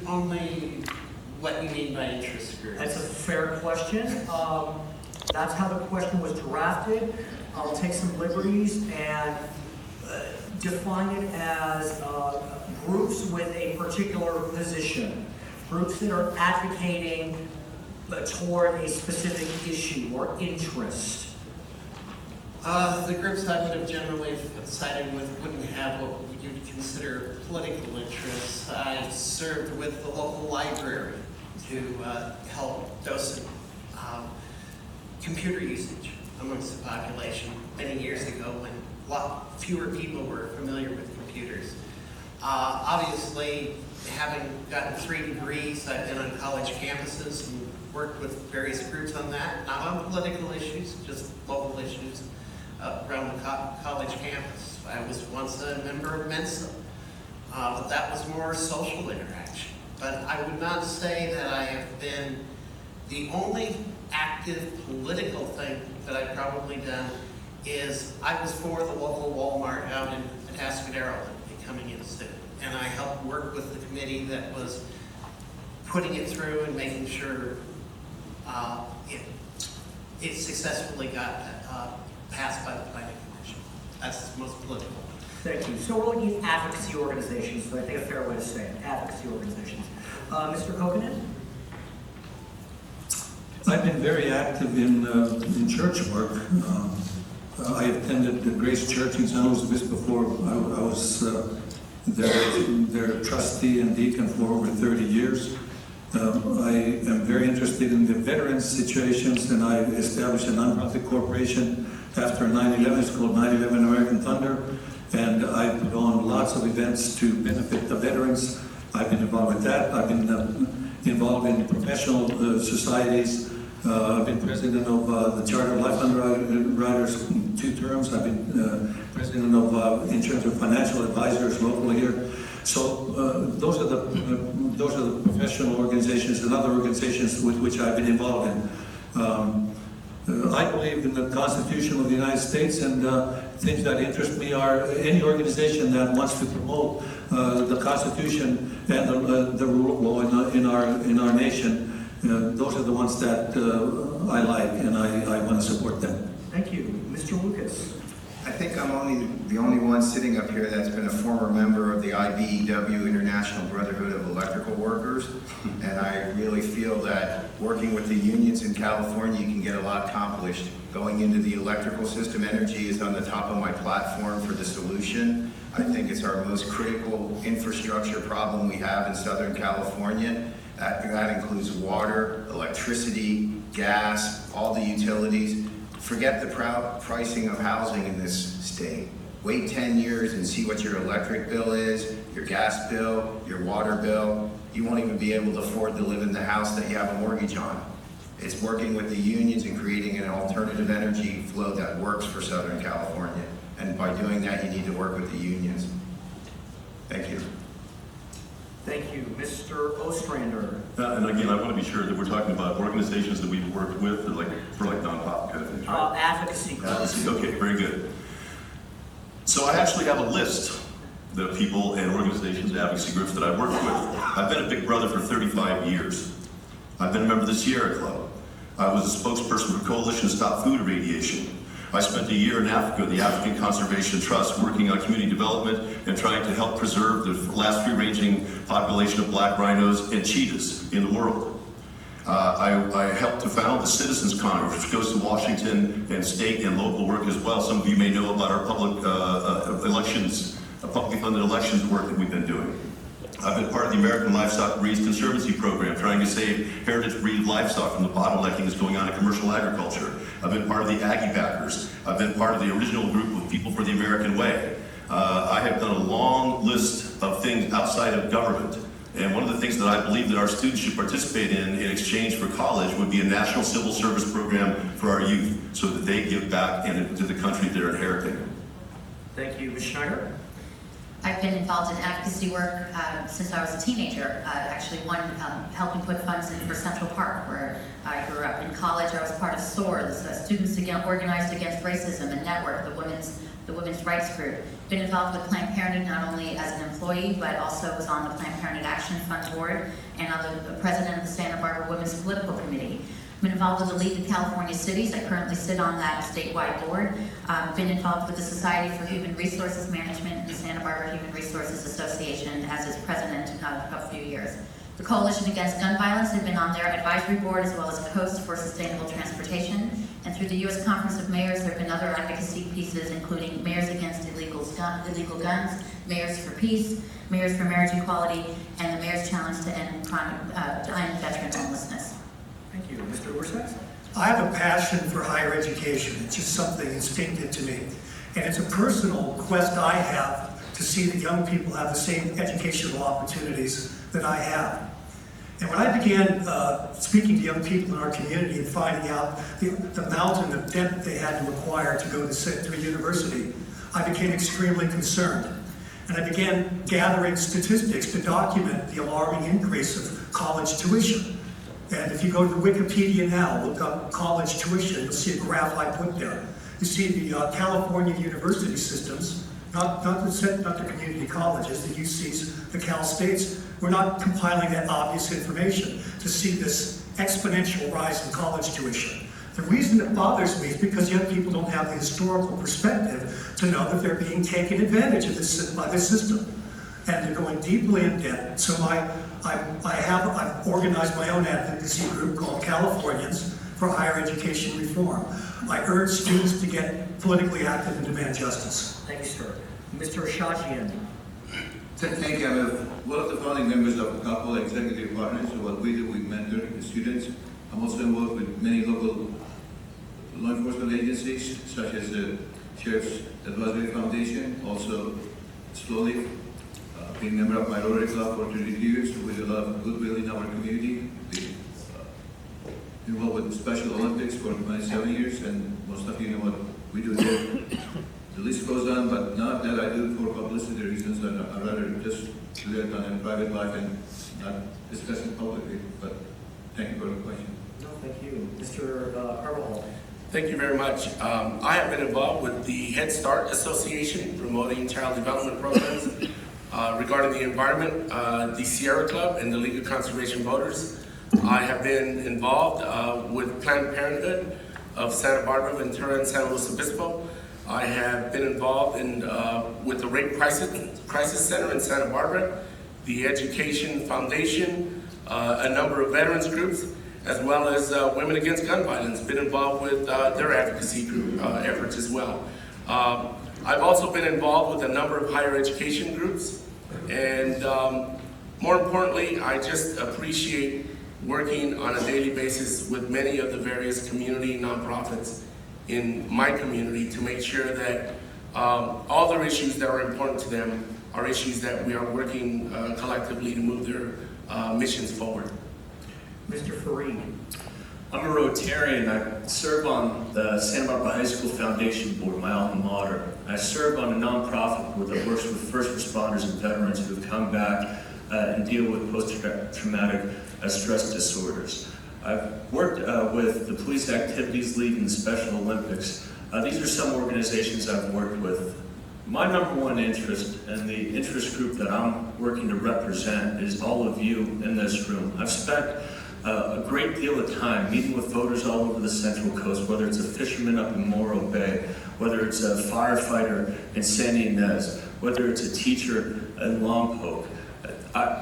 Only what you mean by interest groups. That's a fair question. That's how the question was drafted. I'll take some liberties and define it as groups with a particular position, groups that are advocating toward a specific issue or interest. The groups I would have generally sided with wouldn't have what you'd consider political interests. I served with the local library to help docent computer usage amongst the population many years ago when a lot fewer people were familiar with computers. Obviously, having gotten 3 degrees, I've been on college campuses and worked with various groups on that, not on political issues, just local issues around the college campus. I was once a member of Mensa, but that was more social interaction. But I would not say that I have been the only active political thing that I've probably done is I was for the local Walmart out in Atascadero becoming in city. And I helped work with the committee that was putting it through and making sure it successfully got passed by the planning commission. That's the most political. Thank you. So we're looking at advocacy organizations, so I think a fair way to say it, advocacy organizations. Mr. Kokinen? I've been very active in church work. I attended the Grace Church in San Luis Obispo before. I was their trustee and deacon for over 30 years. I am very interested in the veterans situations, and I established a nonprofit corporation after 9/11. It's called 9/11 American Thunder, and I put on lots of events to benefit the veterans. I've been involved with that. I've been involved in professional societies. I've been president of the Charter of Life Underwriters 2 terms. I've been president of in terms of financial advisors locally here. So those are the professional organizations and other organizations with which I've been involved in. I believe in the Constitution of the United States, and things that interest me are any organization that wants to promote the Constitution and the rule of law in our nation. Those are the ones that I like, and I want to support them. Thank you. Mr. Lucas. I think I'm the only one sitting up here that's been a former member of the IBEW, International Brotherhood of Electrical Workers, and I really feel that working with the unions in California, you can get a lot accomplished. Going into the electrical system, energy is on the top of my platform for the solution. I think it's our most critical infrastructure problem we have in Southern California. That includes water, electricity, gas, all the utilities. Forget the pricing of housing in this state. Wait 10 years and see what your electric bill is, your gas bill, your water bill. You won't even be able to afford to live in the house that you have a mortgage on. It's working with the unions and creating an alternative energy flow that works for Southern California. And by doing that, you need to work with the unions. Thank you. Thank you. Mr. Ostrander. And again, I want to be sure that we're talking about organizations that we've worked with, or for nonprofit kind of things, right? Advocacy groups. Okay, very good. So I actually have a list of people and organizations, advocacy groups that I've worked with. I've been a big brother for 35 years. I've been a member of the Sierra Club. I was a spokesperson for Coalition to Stop Food Irradiation. I spent a year in Africa, the African Conservation Trust, working on community development and trying to help preserve the last free-ranging population of black rhinos and cheetahs in the world. I helped to found the Citizens Congress, which goes to Washington and state and local work as well. Some of you may know about our public elections, publicly funded elections work that we've been doing. I've been part of the American Livestock Breeds Conservancy Program, trying to save heritage breed livestock from the bottlenecking that's going on in commercial agriculture. I've been part of the Aggie Backers. I've been part of the original group of People for the American Way. I have done a long list of things outside of government. And one of the things that I believe that our students should participate in exchange for college would be a national civil service program for our youth so that they give back to the country they're inheriting. Thank you. Ms. Schneider. I've been involved in advocacy work since I was a teenager. Actually, helping put funds in for Central Park, where I grew up. In college, I was part of SOAR, Students Organized Against Racism, and Network, the women's rights group. Been involved with Planned Parenthood not only as an employee, but also was on the Planned Parenthood Action Fund Board, and I'm the president of the Santa Barbara Women's Political Committee. Been involved with the League of California Cities. I currently sit on that statewide board. Been involved with the Society for Human Resources Management and the Santa Barbara Human Resources Association as its president a few years. The Coalition Against Gun Violence had been on their advisory board as well as Coast for Sustainable Transportation. And through the U.S. Conference of Mayors, there have been other advocacy pieces, including Mayors Against Illegal Guns, Mayors for Peace, Mayors for Marriage Equality, and the Mayor's Challenge to End Veteran Homelessness. Thank you. Mr. Ursax? I have a passion for higher education. It's just something instinctive to me. And it's a personal quest I have to see that young people have the same educational opportunities that I have. And when I began speaking to young people in our community and finding out the mountain of debt they had to acquire to go to a university, I became extremely concerned. And I began gathering statistics to document the alarming increase of college tuition. And if you go to Wikipedia now, look up college tuition, you'll see a graph I put there. You see the California university systems, not the community colleges, the UCs, the Cal States. We're not compiling that obvious information to see this exponential rise in college tuition. The reason it bothers me is because young people don't have the historical perspective to know that they're being taken advantage of by this system. And they're going deeply in debt. So I've organized my own advocacy group called Californians for higher education reform. I urge students to get politically active and demand justice. Thank you, sir. Mr. Ashajian. Thank you. I'm one of the founding members of Couple Executive Partners. So what we do, we mentor the students. I'm also involved with many local law enforcement agencies, such as the Sheriff's Advisory Foundation, also slowly being a member of my Rotary Club for 32 years with a lot of goodwill in our community. Involved with Special Olympics for 27 years, and most of you know what we do there. The list goes on, but not that I do it for publicity reasons. I'd rather just do that on a private life and not discuss it publicly. But thank you for the question. No, thank you. Mr. Carvajal. Thank you very much. I have been involved with the Head Start Association, promoting child development programs regarding the environment, the Sierra Club, and the League of Conservation Voters. I have been involved with Planned Parenthood of Santa Barbara, Ventura, and San Luis Obispo. I have been involved in with the Rape Crisis Center in Santa Barbara, the Education Foundation, a number of veterans groups, as well as Women Against Gun Violence. Been involved with their advocacy group efforts as well. I've also been involved with a number of higher education groups, and more importantly, I just appreciate working on a daily basis with many of the various community nonprofits in my community to make sure that all their issues that are important to them are issues that we are working collectively to move their missions forward. Mr. Fareed. I'm a Rotarian. I serve on the Santa Barbara High School Foundation Board, my alma mater. I serve on a nonprofit board that works with first responders and veterans who have come back and deal with post-traumatic stress disorders. I've worked with the Police Activities League and the Special Olympics. These are some organizations I've worked with. My number one interest, and the interest group that I'm working to represent, is all of you in this room. I've spent a great deal of time meeting with voters all over the Central Coast, whether it's a fisherman up in Morro Bay, whether it's a firefighter in San Ynez, whether it's a teacher in Lompoc,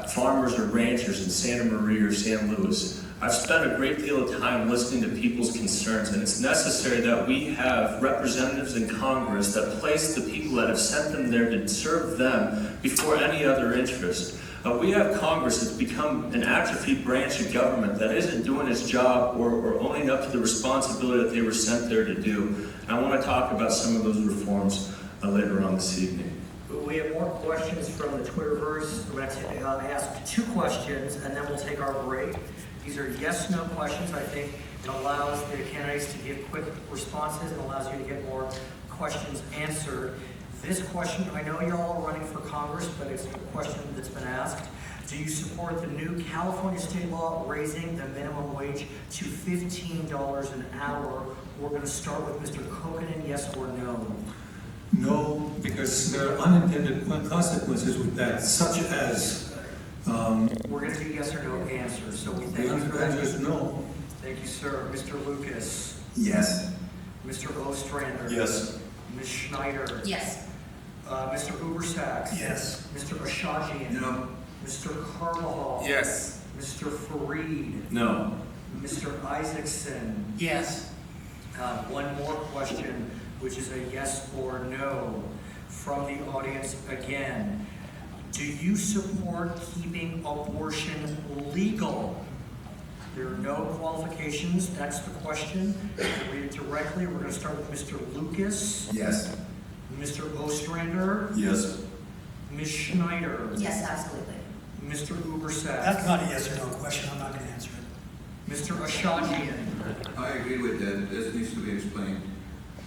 farmers or ranchers in Santa Maria or San Luis. I've spent a great deal of time listening to people's concerns, and it's necessary that we have representatives in Congress that place the people that have sent them there to serve them before any other interest. We have Congress that's become an atrophied branch of government that isn't doing its job or owning up to the responsibility that they were sent there to do. And I want to talk about some of those reforms later on this evening. We have more questions from the Twitterverse. We're going to ask 2 questions, and then we'll take our break. These are yes/no questions. I think it allows the candidates to give quick responses and allows you to get more questions answered. This question, I know you're all running for Congress, but it's a question that's been asked. Do you support the new California state law raising the minimum wage to $15 an hour? We're going to start with Mr. Kokinen, yes or no? No, because there are unintended consequences with that, such as We're going to do yes or no answers, so we the thank you for answer that. is no. Thank you, sir. Mr. Lucas, Yes. Mr. Ostrander. Yes. Ms. Schneider. Yes. Mr. Ubersacks. Yes. Mr. Ashajian. No. Mr. Carvajal. Yes. Mr. Fareed. No. Mr. Isaacson. Yes. One more question, which is a yes or no from the audience again. Do you support keeping abortion legal? There are no qualifications. That's the question. I'll read it directly. We're going to start with Mr. Lucas, Yes. Mr. Ostrander, Yes. Ms. Schneider, Yes, absolutely. Mr. Ubersacks, That's not a yes or no question, I'm not going to answer it. Mr. Ashajian. I agree with that. This needs to be explained.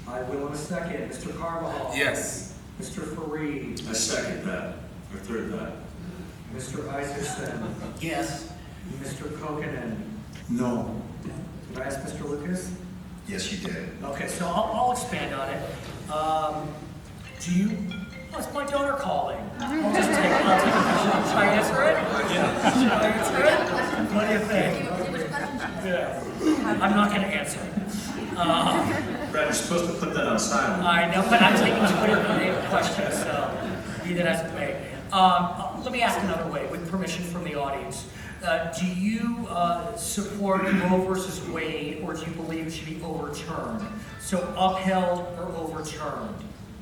I will in a second. Mr. Carvajal. Yes. Mr. Fareed. I second that, or third that. Mr. Isaacson. Yes. Mr. Kokinen. No. Did I ask Mr. Lucas? Yes, you did. Okay, so I'll expand on it. Do you, oh, it's my daughter calling. I'll just take it. Should I answer it? Yeah. Should I answer it? What do you think? Yeah. I'm not going to answer it. Brad, you're supposed to put that on silent. I know, but I'm taking Twitter-related questions, so be that as it may. Let me ask another way, with permission from the audience. Do you support Roe versus Wade, or do you believe it should be overturned? So upheld or overturned?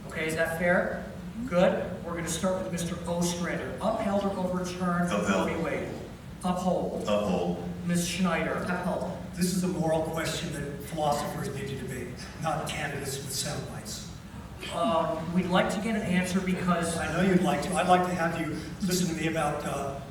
Okay, is that fair? Good. We're going to start with Mr. Ostrander. Upheld or overturned? Upheld. Roe v. Wade. Uphold. Uphold. Ms. Schneider. Uphold. This is a moral question that philosophers need to debate, not candidates with sound bites. We'd like to get an answer because I know you'd like to. I'd like to have you listen to me about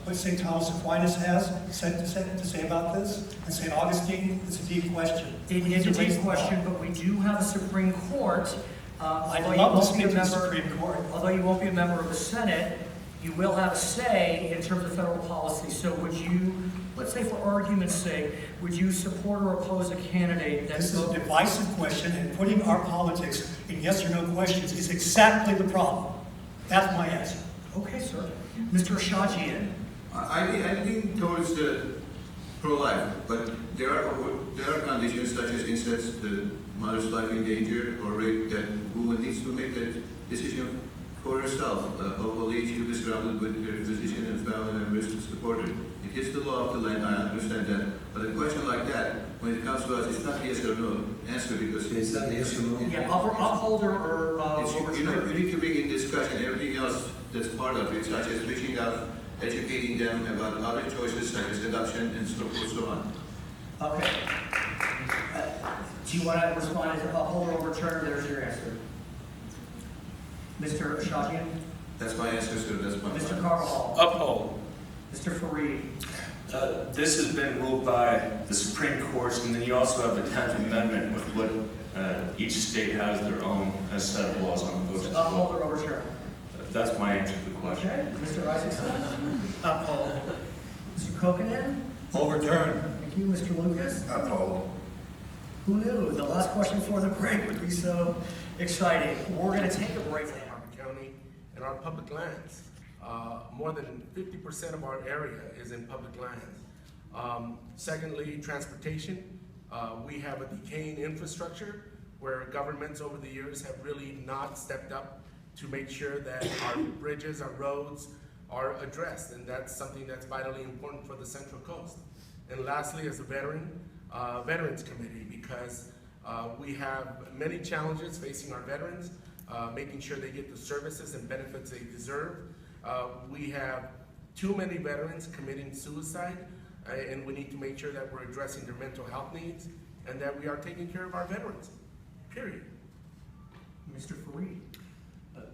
what St. Thomas Aquinas has to say about this, and St. Augustine. It's a deep question. it is a deep question, but we do have a Supreme Court. I'd Although you love to won't speak be a to the member- Supreme Court. Although you won't be a member of the Senate, you will have a say in terms of federal policy. So would you, let's say for argument's sake, would you support or oppose a candidate This that's is a divisive question, and putting our politics in yes or no questions is exactly the problem. That's my answer. Okay, sir. Mr. Shajian. I lean towards the pro-life, but there are conditions such as incest, the mother's life in danger, or rape, that woman needs to make that decision for herself. Hopefully she will be surrounded with her physician and family members to support her. It is the law of the land, I understand that. But a question like that, when it comes to us, it's not yes or no answer, because It's not yes or no. Yeah, upholder or you need to bring in discussion everything else that's part of it, such as reaching out, educating them about other choices such as adoption and so forth, so on. Okay. Do you want to respond as uphold or overturn, or there's your answer? Mr. Shajian? That's my answer, sir. That's my Mr. Carvajal? Uphold. Mr. Fareed? This has been ruled by the Supreme Court, and then you also have the 10th Amendment with what each state has their own set of laws on the books as Uphold well. or overturn? That's my answer to the question. Okay. Mr. Isaacson? Uphold. Mr. Kokanen? Overturn. Thank you. Mr. Lucas? Uphold. Who knew? The last question before the break would be so exciting. We're going to take a break. Harper County and our public lands. More than 50% of our area is in public lands. Secondly, transportation. We have a decaying infrastructure where governments over the years have really not stepped up to make sure that our bridges, our roads are addressed, and that's something that's vitally important for the Central Coast. And lastly, as a Veterans Committee, because we have many challenges facing our veterans, making sure they get the services and benefits they deserve. We have too many veterans committing suicide, and we need to make sure that we're addressing their mental health needs and that we are taking care of our veterans, period. Mr. Fareed?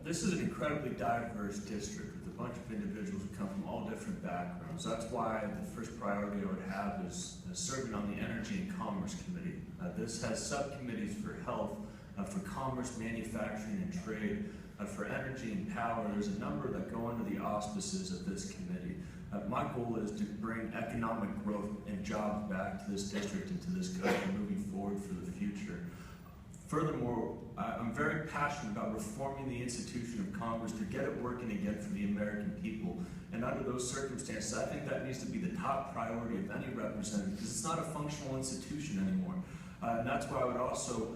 This is an incredibly diverse district with a bunch of individuals who come from all different backgrounds. That's why the first priority I would have is serving on the Energy and Commerce Committee. This has subcommittees for health, for commerce, manufacturing, and trade, for energy and power. There's a number that go under the auspices of this committee. My goal is to bring economic growth and jobs back to this district and to this country moving forward for the future. Furthermore, I'm very passionate about reforming the institution of Congress to get it working again for the American people. And under those circumstances, I think that needs to be the top priority of any representative, because it's not a functional institution anymore. And that's why I would also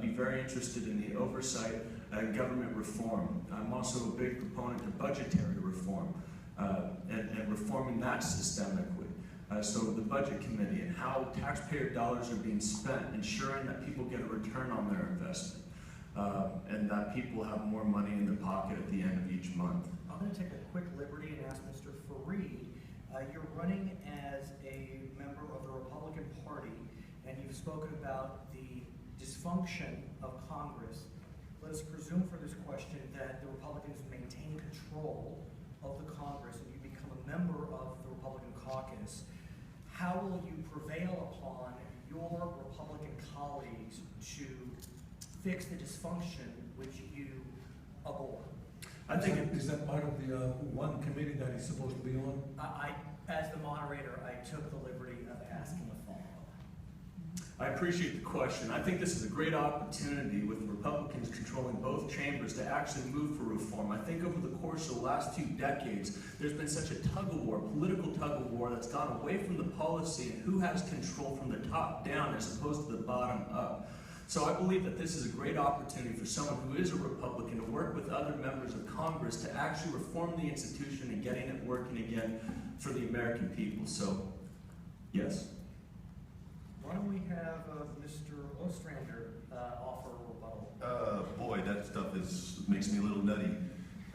be very interested in the oversight and government reform. I'm also a big proponent of budgetary reform and reforming that systemically. So the budget committee and how taxpayer dollars are being spent, ensuring that people get a return on their investment, and that people have more money in their pocket at the end of each month. I'm going to take a quick liberty and ask Mr. Fareed. You're running as a member of the Republican Party, and you've spoken about the dysfunction of Congress. Let us presume for this question that the Republicans maintain control of the Congress and you become a member of the Republican caucus. How will you prevail upon your Republican colleagues to fix the dysfunction which you abhor? I think Is that part of the one committee that he's supposed to be on? As the moderator, I took the liberty of asking a follow-up. I appreciate the question. I think this is a great opportunity with Republicans controlling both chambers to actually move for reform. I think over the course of the last 2 decades, there's been such a tug-of-war, political tug-of-war, that's gone away from the policy and who has control from the top down as opposed to the bottom up. So I believe that this is a great opportunity for someone who is a Republican to work with other members of Congress to actually reform the institution and getting it working again for the American people. So, yes. Why don't we have Mr. Ostrander offer a rebuttal? Boy, that stuff makes me a little nutty.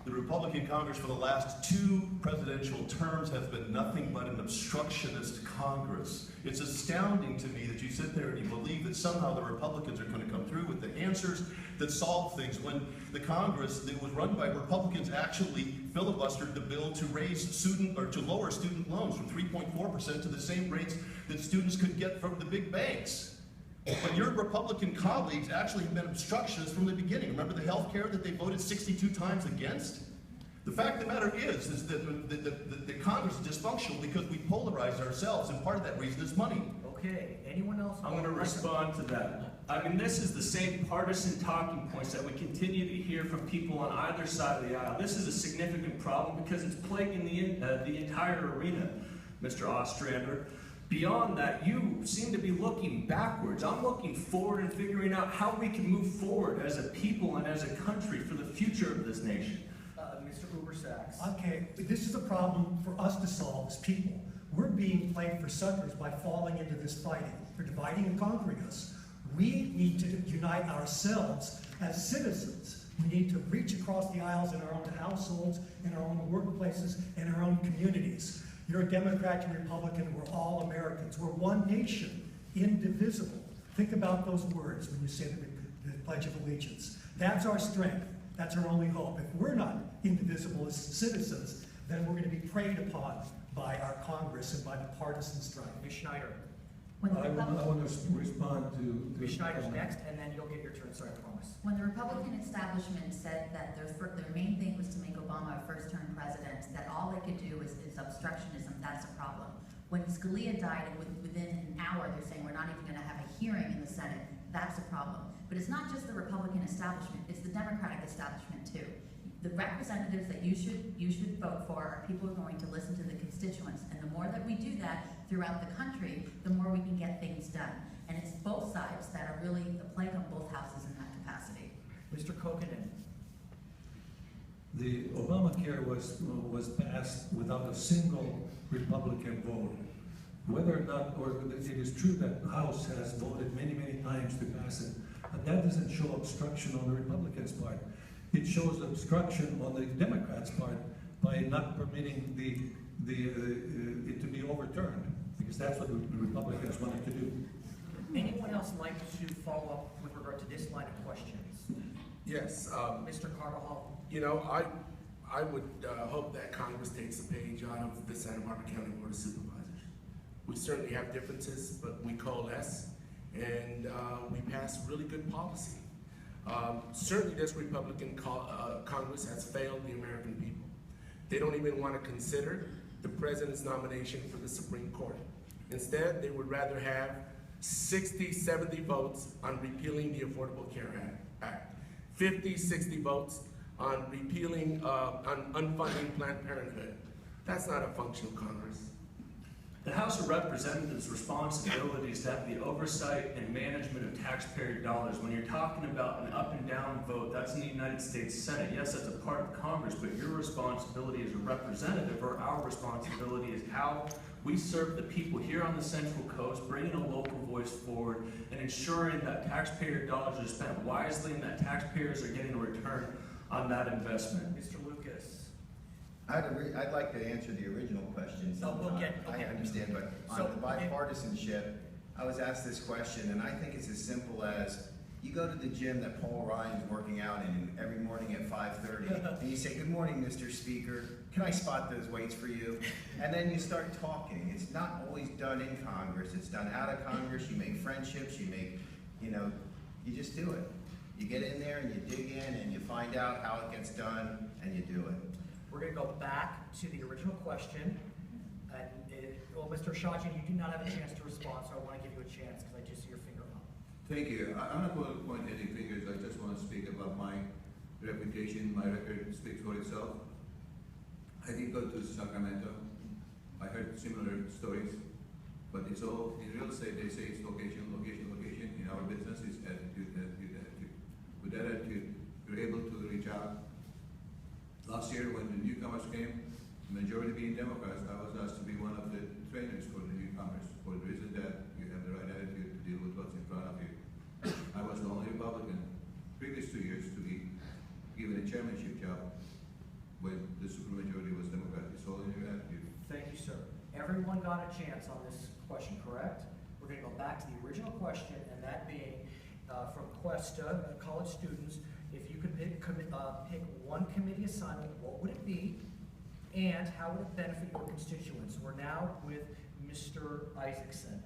The Republican Congress for the last 2 presidential terms has been nothing but an obstructionist Congress. It's astounding to me that you sit there and you believe that somehow the Republicans are going to come through with the answers that solve things when the Congress that was run by Republicans actually filibustered the bill to to lower student loans from 3.4% to the same rates that students could get from the big banks. But your Republican colleagues actually have been obstructionists from the beginning. Remember the health care that they voted 62 times against? The fact of the matter is that the Congress is dysfunctional because we polarize ourselves, and part of that reason is money. Okay, anyone else? I'm going to respond to that. I mean, this is the same partisan talking points that we continue to hear from people on either side of the aisle. This is a significant problem because it's plaguing the entire arena, Mr. Ostrander. Beyond that, you seem to be looking backwards. I'm looking forward and figuring out how we can move forward as a people and as a country for the future of this nation. Mr. Ubersachs. Okay, this is a problem for us to solve as people. We're being played for suckers by falling into this fighting. They're dividing and conquering us. We need to unite ourselves as citizens. We need to reach across the aisles in our own households, in our own workplaces, in our own communities. You're a Democrat, you're a Republican, we're all Americans. We're one nation, indivisible. Think about those words when you say the Pledge of Allegiance. That's our strength. That's our only hope. If we're not indivisible as citizens, then we're going to be preyed upon by our Congress and by the partisan strife. Ms. Schneider. When the I Republican- want to respond to... Ms. Schneider's next, and then you'll get your turn, sorry, I promise. When the Republican establishment said that their main thing was to make Obama a first-term president, that all they could do is obstructionism, that's a problem. When Scalia died, and within an hour they're saying we're not even going to have a hearing in the Senate, that's a problem. But it's not just the Republican establishment, it's the Democratic establishment too. The representatives that you should vote for are people who are going to listen to the constituents. And the more that we do that throughout the country, the more we can get things done. And it's both sides that are really the plague on both houses in that capacity. Mr. Kokkonen. The Obamacare was passed without a single Republican vote. Whether or not, or it is true that the House has voted many, many times to pass it, but that doesn't show obstruction on the Republicans' part. It shows obstruction on the Democrats' part by not permitting it to be overturned, because that's what the Republicans wanted to do. Anyone else like to follow up with regard to this line of questions? Yes. Mr. Carvajal. You know, I would hope that Congress takes a page out of the Santa Barbara County Board of Supervisors. We certainly have differences, but we coalesce, and we pass really good policy. Certainly this Republican Congress has failed the American people. They don't even want to consider the president's nomination for the Supreme Court. Instead, they would rather have 60, 70 votes on repealing the Affordable Care Act, 50, 60 votes on repealing, on unfunding Planned Parenthood. That's not a functional Congress. The House of Representatives' responsibility is to have the oversight and management of taxpayer dollars. When you're talking about an up and down vote, that's in the United States Senate. Yes, that's a part of Congress, but your responsibility as a representative, or our responsibility, is how we serve the people here on the Central Coast, bringing a local voice forward and ensuring that taxpayer dollars are spent wisely and that taxpayers are getting a return on that investment. Mr. Lucas. I'd like to answer the original question. No, we'll get- I understand, but So, on the bipartisanship, I was asked this question, and I think it's as simple as, you go to the gym that Paul Ryan's working out in every morning at 5:30, and you say, "Good morning, Mr. Speaker. Can I spot those weights for you?" And then you start talking. It's not always done in Congress. It's done out of Congress. You make friendships. You make, you just do it. You get in there and you dig in and you find out how it gets done, and you do it. We're going to go back to the original question. Well, Mr. Shajan, you do not have a chance to respond, so I want to give you a chance because I just see your finger up. Thank you. I'm not going to point any fingers. I just want to speak about my reputation. My record speaks for itself. I did go to Sacramento. I heard similar stories, but it's all in real estate. They say it's location, location, location. In our business, it's attitude, attitude, attitude. With that attitude, you're able to reach out. Last year, when the newcomers came, majority being Democrats, I was asked to be one of the trainers for the newcomers, for the reason that you have the right attitude to deal with what's in front of you. I was the only Republican previous 2 years to be given a chairmanship job when the supermajority was Democrat. It's all in your attitude. Thank you, sir. Everyone got a chance on this question, correct? We're going to go back to the original question, and that being from Cuesta, college students, if you could pick one committee assignment, what would it be, and how would it benefit your constituents? We're now with Mr. Isaacson.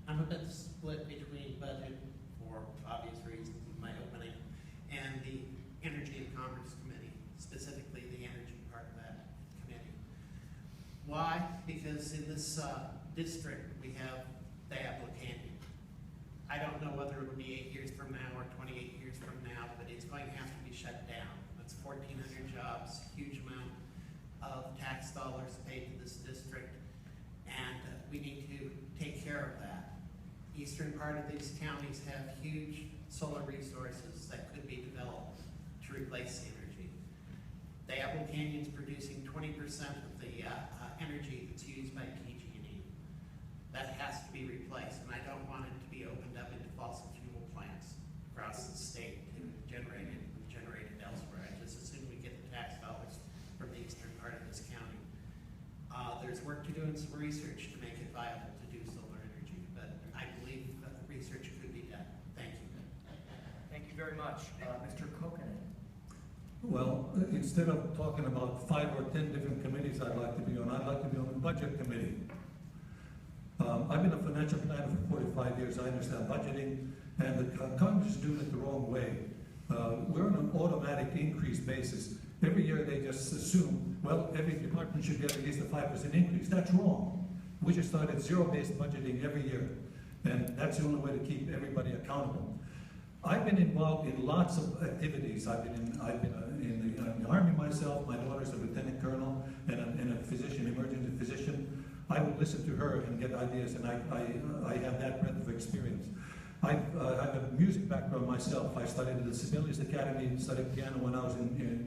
I'm a bit split between budget, for obvious reasons in my opening, and the Energy and Commerce Committee, specifically the energy part of that committee. Why? Because in this district, we have Diablo Canyon. I don't know whether it would be 8 years from now or 28 years from now, but it's going to have to be shut down. That's 1,400 jobs, huge amount of tax dollars paid to this district, and we need to take care of that. Eastern part of these counties have huge solar resources that could be developed to replace the energy. Diablo Canyon's producing 20% of the energy that's used by PG&E. That has to be replaced, and I don't want it to be opened up into fossil fuel plants across the state to generate it elsewhere. I just assume we get the tax dollars from the eastern part of this county. There's work to do and some research to make it viable to do solar energy, but I believe that the research could be done. Thank you. Thank you very much. Mr. Kokanen. Well, instead of talking about 5 or 10 different committees I'd like to be on, I'd like to be on the budget committee. I've been a financial planner for 45 years. I understand budgeting, and the Congress is doing it the wrong way. We're on an automatic increase basis. Every year they just assume, well, every department should get at least a 5% increase. That's wrong. We just started zero-based budgeting every year, and that's the only way to keep everybody accountable. I've been involved in lots of activities. I've been in the Army myself. My daughter's a lieutenant colonel and a physician, emergency physician. I would listen to her and get ideas, and I have that breadth of experience. I have a music background myself. I studied at the Sibelius Academy and studied piano when I was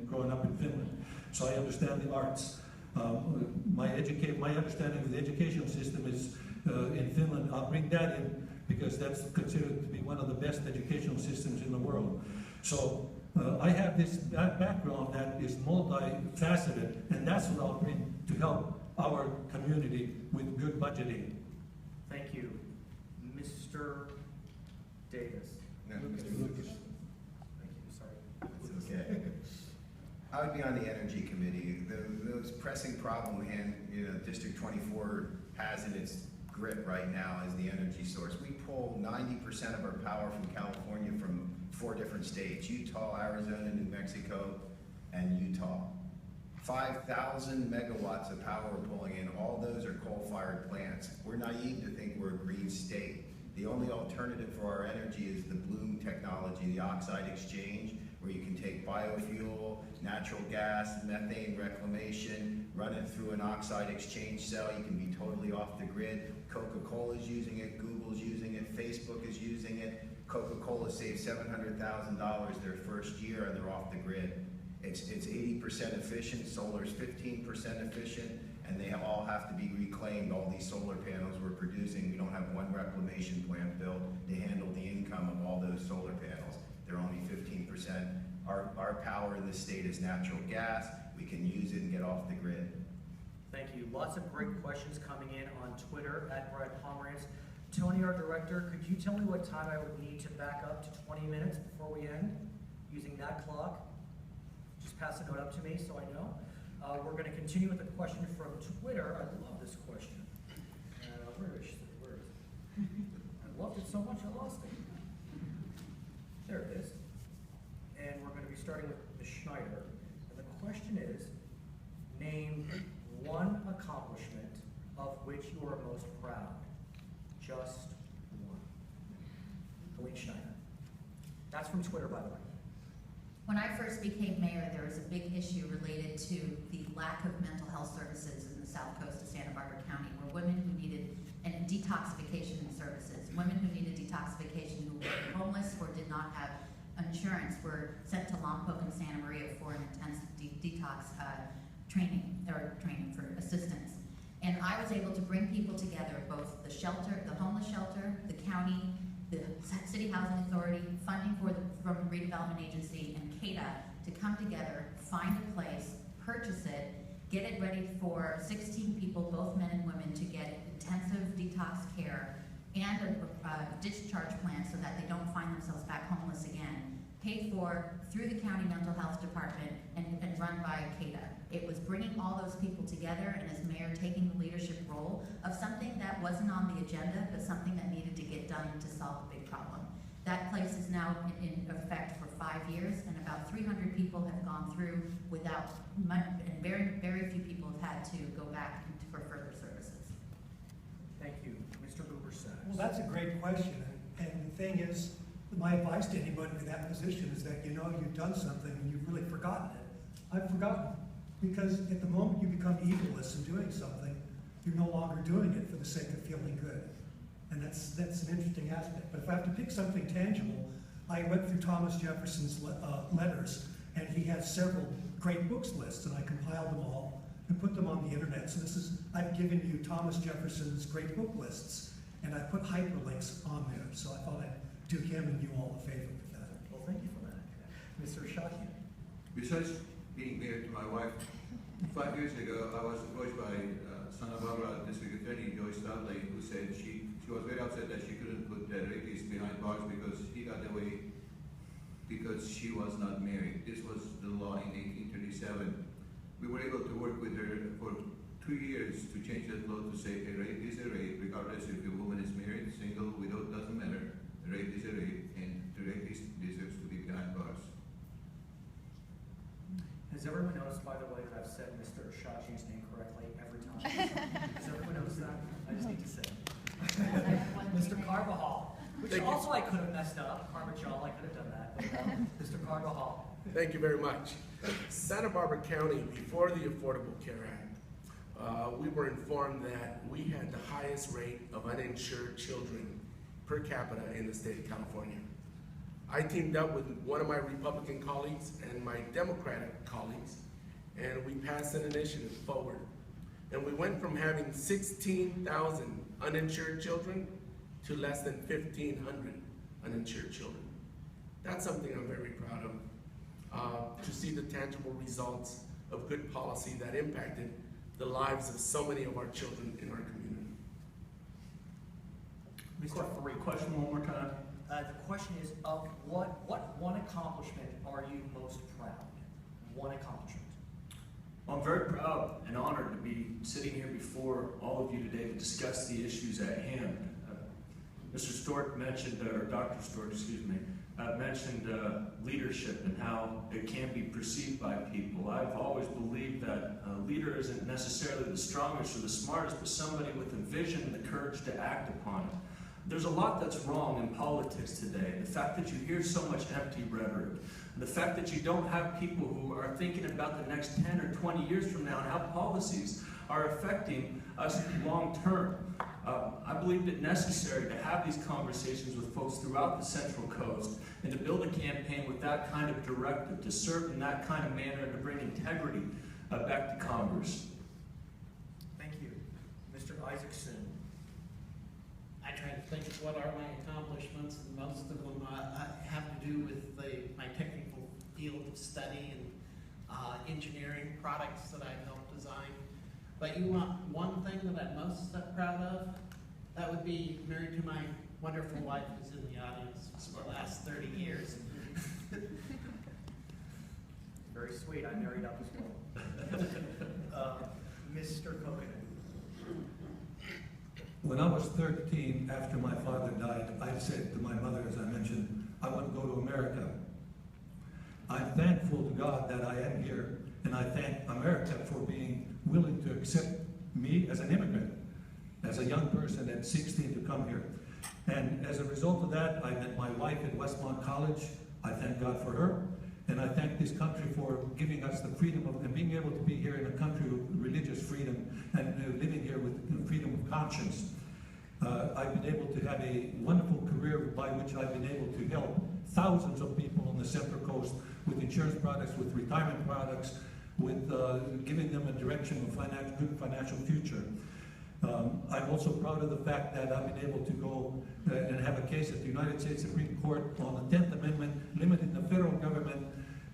growing up in Finland. So I understand the arts. My understanding of the educational system is in Finland. I'll bring that in because that's considered to be one of the best educational systems in the world. So I have that background that is multifaceted, and that's what I'll bring to help our community with good budgeting. Thank you. Mr. Davis. No, Lucas. Mr. Lucas. Thank you, sorry. It's okay. I would be on the Energy Committee. The most pressing problem District 24 has in its grip right now is the energy source. We pull 90% of our power from California from 4 different states: Utah, Arizona, New Mexico, and Utah. 5,000 megawatts of power we're pulling in. All those are coal-fired plants. We're naive to think we're a green state. The only alternative for our energy is the Bloom technology, the oxide exchange, where you can take biofuel, natural gas, methane reclamation, run it through an oxide exchange cell. You can be totally off the grid. Coca-Cola is using it, Google's using it, Facebook is using it. Coca-Cola saved $700,000 their first year, and they're off the grid. It's 80% efficient, solar's 15% efficient, and they all have to be reclaimed. All these solar panels we're producing, we don't have one reclamation plant built to handle the income of all those solar panels. They're only 15%. Our power in this state is natural gas. We can use it and get off the grid. Thank you. Lots of great questions coming in on Twitter at Brad Pomerantz. Tony, our director, could you tell me what time I would need to back up to 20 minutes before we end using that clock? Just pass a note up to me so I know. We're going to continue with a question from Twitter. I love this question. Where is it? I loved it so much I lost it. There it is. And we're going to be starting with Ms. Schneider. And the question is, name one accomplishment of which you are most proud. Just one. Colleen Schneider. That's from Twitter, by the way. When I first became mayor, there was a big issue related to the lack of mental health services in the south coast of Santa Barbara County, where women who needed detoxification services, women who needed detoxification who were homeless or did not have insurance were sent to Lompoc and Santa Maria for an intensive detox training for assistance. And I was able to bring people together, both the shelter, the homeless shelter, the county, the City Housing Authority, funding from the redevelopment agency, and CADA to come together, find a place, purchase it, get it ready for 16 people, both men and women, to get intensive detox care and a discharge plan so that they don't find themselves back homeless again, paid for through the county mental health department and run by CADA. It was bringing all those people together, and as mayor, taking the leadership role of something that wasn't on the agenda, but something that needed to get done to solve a big problem. That place is now in effect for 5 years, and about 300 people have gone through without money, and very, very few people have had to go back for further services. Thank you. Mr. Bubersack. Well, that's a great question, and the thing is, my advice to anybody in that position is that you've done something and you've really forgotten it. I've forgotten, because at the moment you become egoless in doing something, you're no longer doing it for the sake of feeling good. And that's an interesting aspect. But if I have to pick something tangible, I went through Thomas Jefferson's letters, and he had several great books lists, and I compiled them all and put them on the internet. So I've given you Thomas Jefferson's great book lists, and I put hyperlinks on there. So I thought I'd do him and you all a favor with that. Well, thank you for that. Mr. Shakian. Besides being married to my wife, 5 years ago, I was approached by Santa Barbara District Attorney Joyce Dudley, who said she was very upset that she couldn't put the rapist behind bars because he got away because she was not married. This was the law in 1837. We were able to work with her for 2 years to change that law to say a rape is a rape, regardless if the woman is married, single, widow, doesn't matter. A rape is a rape, and the rapist deserves to be behind bars. Has everyone noticed, by the way, that I've said Mr. Shachian's name correctly every time? Has everyone noticed that? I just need to say. Mr. Carvajal, which Thank you. also I could have messed up. Carvajal, I could have done that. But, Mr. Carvajal. Thank you very much. Santa Barbara County, before the Affordable Care Act, we were informed that we had the highest rate of uninsured children per capita in the state of California. I teamed up with one of my Republican colleagues and my Democratic colleagues, and we passed an initiative forward. And we went from having 16,000 uninsured children to less than 1,500 uninsured children. That's something I'm very proud of, to see the tangible results of good policy that impacted the lives of so many of our children in our community. Mr. Fareed. Question one more time. The question is, what one accomplishment are you most proud? One accomplishment. Well, I'm very proud and honored to be sitting here before all of you today to discuss the issues at hand. Mr. Stork mentioned, or Dr. Stork, excuse me, mentioned leadership and how it can be perceived by people. I've always believed that a leader isn't necessarily the strongest or the smartest, but somebody with a vision and the courage to act upon it. There's a lot that's wrong in politics today. The fact that you hear so much empty rhetoric, the fact that you don't have people who are thinking about the next 10 or 20 years from now and how policies are affecting us long term. I believed it necessary to have these conversations with folks throughout the Central Coast and to build a campaign with that kind of directive, to serve in that kind of manner, and to bring integrity back to Congress. Thank you. Mr. Isaacson. I try to think of what are my accomplishments, and most of them have to do with my technical field of study and engineering products that I've helped design. But you want one thing that I'm most proud of? That would be married to my wonderful wife who's in the audience for the last 30 years. Very sweet. I married up as well. Mr. Kokanen. When I was 13, after my father died, I said to my mother, as I mentioned, I want to go to America. I'm thankful to God that I am here, and I thank America for being willing to accept me as an immigrant, as a young person at 16 to come here. And as a result of that, I met my wife at Westmont College. I thank God for her, and I thank this country for giving us the freedom of and being able to be here in a country with religious freedom and living here with freedom of conscience. I've been able to have a wonderful career by which I've been able to help thousands of people on the Central Coast with insurance products, with retirement products, with giving them a direction of good financial future. I'm also proud of the fact that I've been able to go and have a case at the United States Supreme Court on the 10th Amendment, limiting the federal government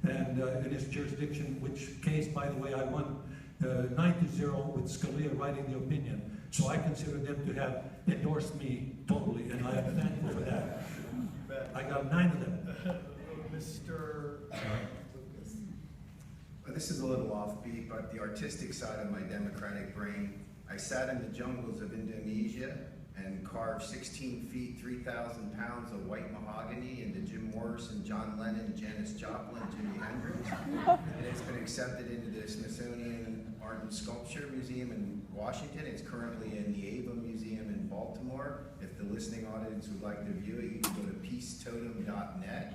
and in its jurisdiction, which case, by the way, I won 9-0 with Scalia writing the opinion. So I consider them to have endorsed me totally, and I am thankful for that. I got 9 of them. Mr. Lucas. This is a little offbeat, but the artistic side of my democratic brain, I sat in the jungles of Indonesia and carved 16 feet, 3,000 pounds of white mahogany into Jim Morrison, John Lennon, Janis Joplin, Jimi Hendrix. And it's been accepted into the Smithsonian Art and Sculpture Museum in Washington. It's currently in the Ava Museum in Baltimore. If the listening audience would like to view it, you can go to peacetotem.net.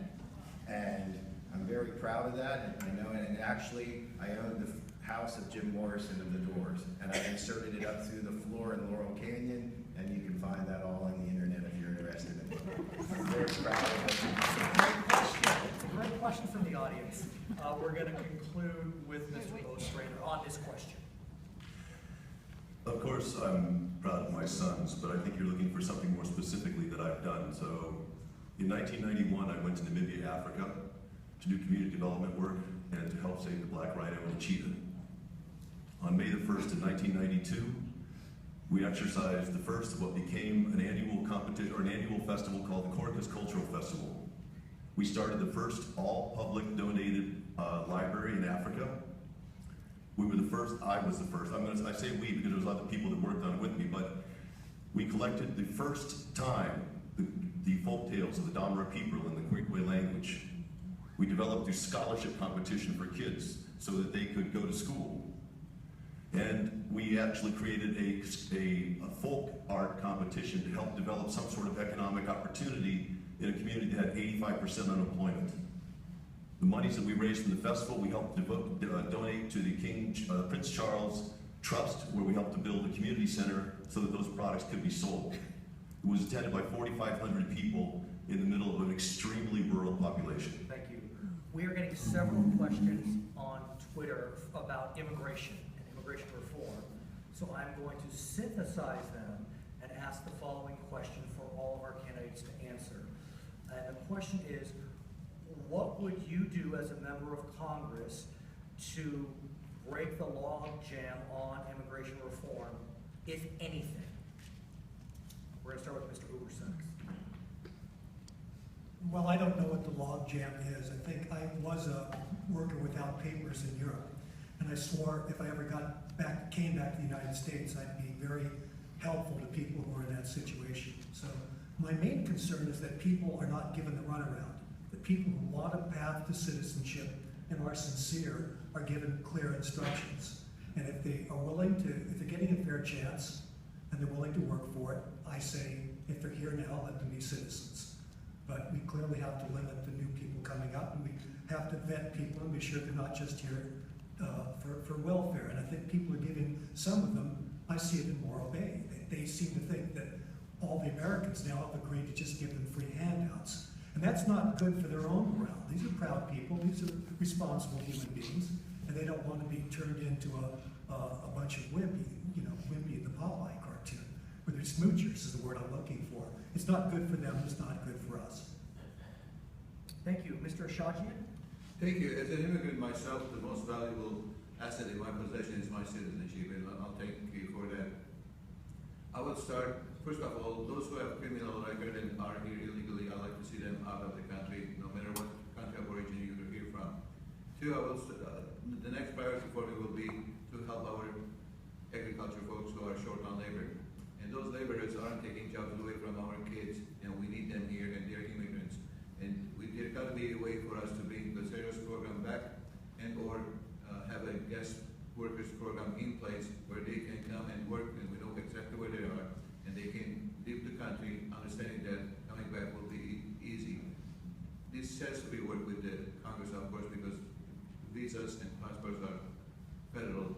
And I'm very proud of that, and I know it. And actually, I own the house of Jim Morrison of the Doors, and I inserted it up through the floor in Laurel Canyon, and you can find that all on the internet if you're interested in it. I'm very proud of it. Great question. It's a great question from the audience. We're going to conclude with Mr. Ostrander on this question. Of course, I'm proud of my sons, but I think you're looking for something more specifically that I've done. So, in 1991, I went to Namibia, Africa, to do community development work and to help save the black rhino and the cheetah. On May the 1st of 1992, we exercised the first of what became an annual competition, or an annual festival called the Corcus Cultural Festival. We started the first all-public donated library in Africa. We were the first, I was the first. I say we because there was other people that worked on it with me, but we collected the first time the folk tales of the Damara people in the Kwikwe language. We developed a scholarship competition for kids so that they could go to school. And we actually created a folk art competition to help develop some sort of economic opportunity in a community that had 85% unemployment. The monies that we raised from the festival, we helped donate to the Prince Charles Trust, where we helped to build a community center so that those products could be sold. It was attended by 4,500 people in the middle of an extremely rural population. Thank you. We are getting several questions on Twitter about immigration and immigration reform. So I'm going to synthesize them and ask the following question for all of our candidates to answer. And the question is, what would you do as a member of Congress to break the log jam on immigration reform, if anything? We're going to start with Mr. Ubersachs. Well, I don't know what the log jam is. I think I was a worker without papers in Europe, and I swore if I ever came back to the United States, I'd be very helpful to people who are in that situation. So my main concern is that people are not given the runaround. The people who want a path to citizenship and are sincere are given clear instructions. And if they are willing to, if they're getting a fair chance and they're willing to work for it, I say, if they're here now, let them be citizens. But we clearly have to limit the new people coming up, and we have to vet people and be sure they're not just here for welfare. And I think people are giving, some of them, I see it in Morro Bay. They seem to think that all the Americans now have agreed to just give them free handouts. And that's not good for their own morale. These are proud people, these are responsible human beings, and they don't want to be turned into a bunch of wimpy, Wimpy in the Popeye cartoon, where they're smoochers is the word I'm looking for. It's not good for them, it's not good for us. Thank you. Mr. Ashajian? Thank you. As an immigrant myself, the most valuable asset in my possession is my citizenship, and I'll thank you for that. I would start, first of all, those who have criminal record and are here illegally, I'd like to see them out of the country, no matter what country of origin you're here from. Two, the next priority for me will be to help our agriculture folks who are short on labor. And those laborers aren't taking jobs away from our kids, and we need them here, and they're immigrants. And there got to be a way for us to bring the serious program back and or have a guest workers program in place where they can come and work, and we know exactly where they are, and they can leave the country understanding that coming back will be easy. This has to be worked with the Congress, of course, because visas and passports are federal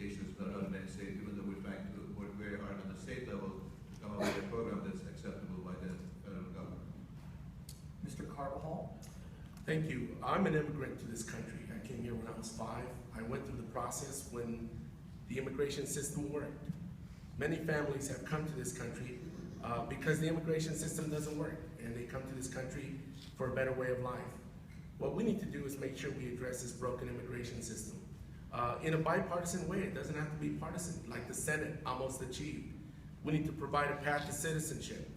issues rather than state, even though we're trying to work very hard on the state level to come up with a program that's acceptable by the federal government. Mr. Carvajal? Thank you. I'm an immigrant to this country. I came here when I was 5. I went through the process when the immigration system worked. Many families have come to this country because the immigration system doesn't work, and they come to this country for a better way of life. What we need to do is make sure we address this broken immigration system in a bipartisan way. It doesn't have to be partisan, like the Senate almost achieved. We need to provide a path to citizenship,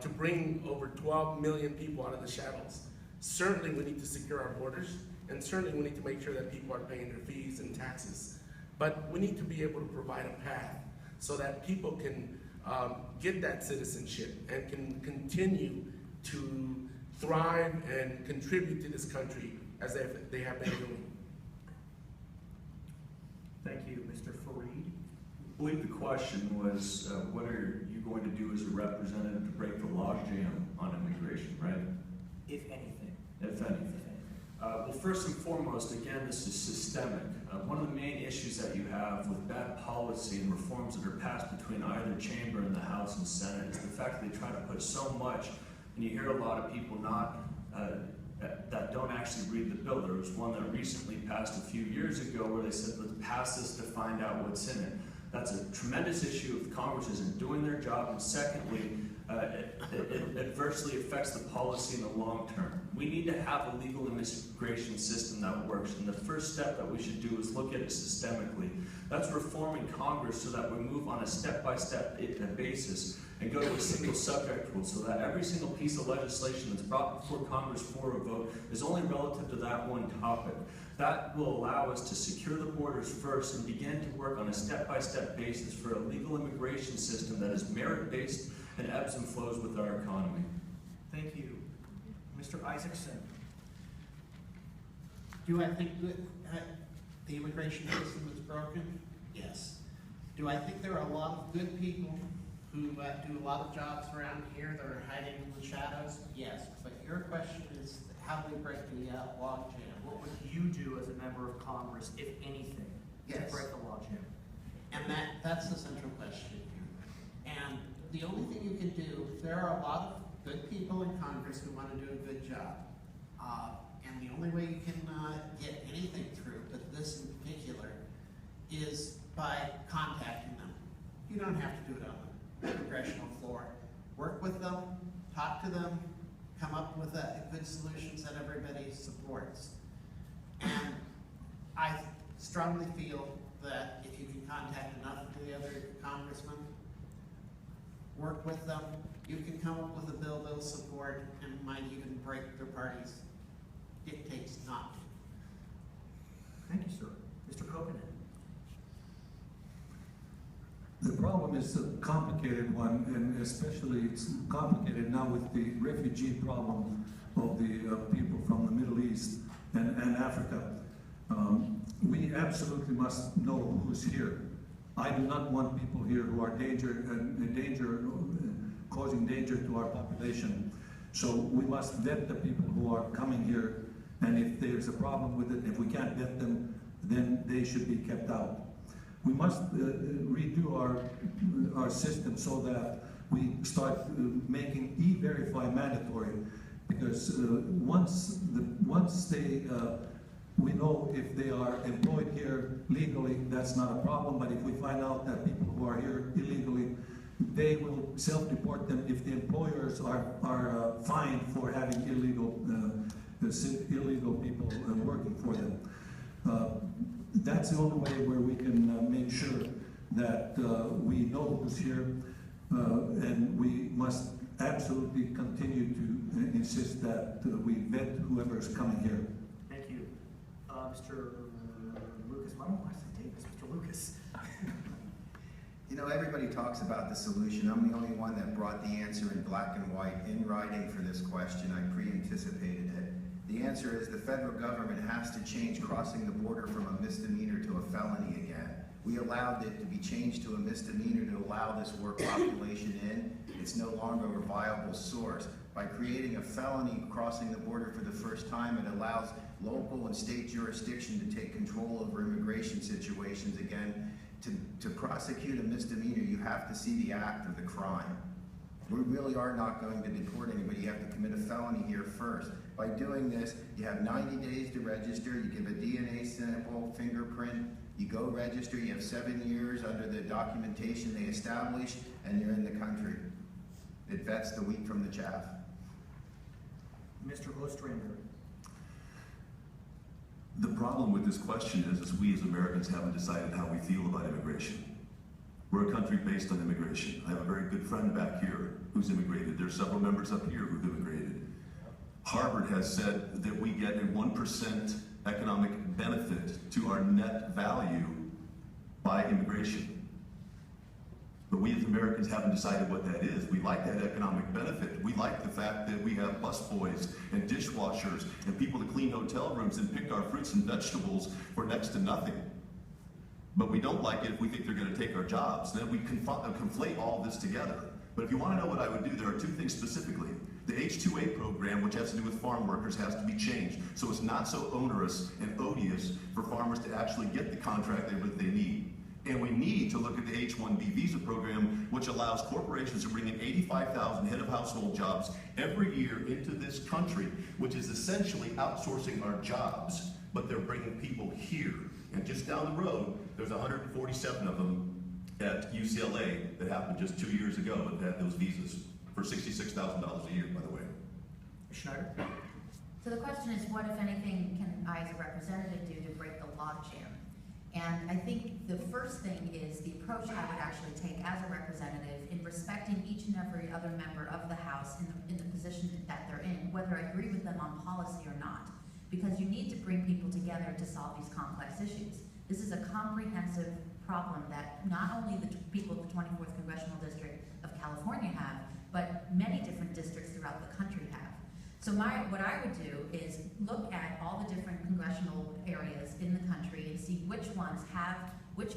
to bring over 12 million people out of the shadows. Certainly we need to secure our borders, and certainly we need to make sure that people are paying their fees and taxes. But we need to be able to provide a path so that people can get that citizenship and can continue to thrive and contribute to this country as they have been doing. Thank you, Mr. Fareed. I believe the question was, what are you going to do as a representative to break the logjam on immigration, right? If anything. If anything. Well, first and foremost, again, this is systemic. One of the main issues that you have with bad policy and reforms that are passed between either chamber and the House and Senate is the fact that they try to put so much, and you hear a lot of people that don't actually read the bill. There was one that recently passed a few years ago where they said, let's pass this to find out what's in it. That's a tremendous issue if Congress isn't doing their job, and secondly, it adversely affects the policy in the long term. We need to have a legal immigration system that works, and the first step that we should do is look at it systemically. That's reforming Congress so that we move on a step-by-step basis and go to a single subject rule so that every single piece of legislation that's brought before Congress for a vote is only relative to that one topic. That will allow us to secure the borders first and begin to work on a step-by-step basis for a legal immigration system that is merit-based and ebbs and flows with our economy. Thank you. Mr. Isaacson. Do I think that the immigration system is broken? Yes. Do I think there are a lot of good people who do a lot of jobs around here that are hiding in the shadows? Yes. But your question is, how do we break the logjam? What would you do as a member of Congress, if anything, Yes. to break the logjam? And that's the central question here. And the only thing you can do, there are a lot of good people in Congress who want to do a good job. And the only way you can get anything through, but this in particular, is by contacting them. You don't have to do it on the congressional floor. Work with them, talk to them, come up with good solutions that everybody supports. And I strongly feel that if you can contact enough of the other congressmen, work with them, you can come up with a bill they'll support and might even break their party's dictates not to. Thank you, sir. Mr. Kopanen. The problem is a complicated one, and especially it's complicated now with the refugee problem of the people from the Middle East and Africa. We absolutely must know who's here. I do not want people here who are causing danger to our population. So we must vet the people who are coming here, and if there's a problem with it, if we can't vet them, then they should be kept out. We must redo our system so that we start making E-Verify mandatory, because once we know if they are employed here legally, that's not a problem. But if we find out that people who are here illegally, they will self-deport them if the employers are fined for having illegal people working for them. That's the only way where we can make sure that we know who's here, and we must absolutely continue to insist that we vet whoever is coming here. Thank you. Mr. Lucas, I don't want to say Davis, Mr. Lucas. You know, everybody talks about the solution. I'm the only one that brought the answer in black and white in writing for this question. I pre-anticipated it. The answer is the federal government has to change crossing the border from a misdemeanor to a felony again. We allowed it to be changed to a misdemeanor to allow this work population in. It's no longer a viable source. By creating a felony crossing the border for the first time, it allows local and state jurisdiction to take control over immigration situations again. To prosecute a misdemeanor, you have to see the act of the crime. We really are not going to deport anybody. You have to commit a felony here first. By doing this, you have 90 days to register, you give a DNA sample, fingerprint, you go register, you have 7 years under the documentation they establish, and you're in the country. It vets the wheat from the chaff. Mr. Ostrander. The problem with this question is we as Americans haven't decided how we feel about immigration. We're a country based on immigration. I have a very good friend back here who's immigrated. There's several members up here who've immigrated. Harvard has said that we get a 1% economic benefit to our net value by immigration. But we as Americans haven't decided what that is. We like that economic benefit. We like the fact that we have busboys and dishwashers and people that clean hotel rooms and pick our fruits and vegetables for next to nothing. But we don't like it if we think they're going to take our jobs. Then we conflate all this together. But if you want to know what I would do, there are two things specifically. The H-2A program, which has to do with farm workers, has to be changed. So it's not so onerous and odious for farmers to actually get the contract that they need. And we need to look at the H-1B visa program, which allows corporations to bring in 85,000 head of household jobs every year into this country, which is essentially outsourcing our jobs, but they're bringing people here. And just down the road, there's 147 of them at UCLA that happened just 2 years ago that had those visas for $66,000 a year, by the way. Schneider. So the question is, what, if anything, can I as a representative do to break the logjam? And I think the first thing is the approach I would actually take as a representative in respecting each and every other member of the House in the position that they're in, whether I agree with them on policy or not. Because you need to bring people together to solve these complex issues. This is a comprehensive problem that not only the people of the 24th Congressional District of California have, but many different districts throughout the country have. So what I would do is look at all the different congressional areas in the country and see which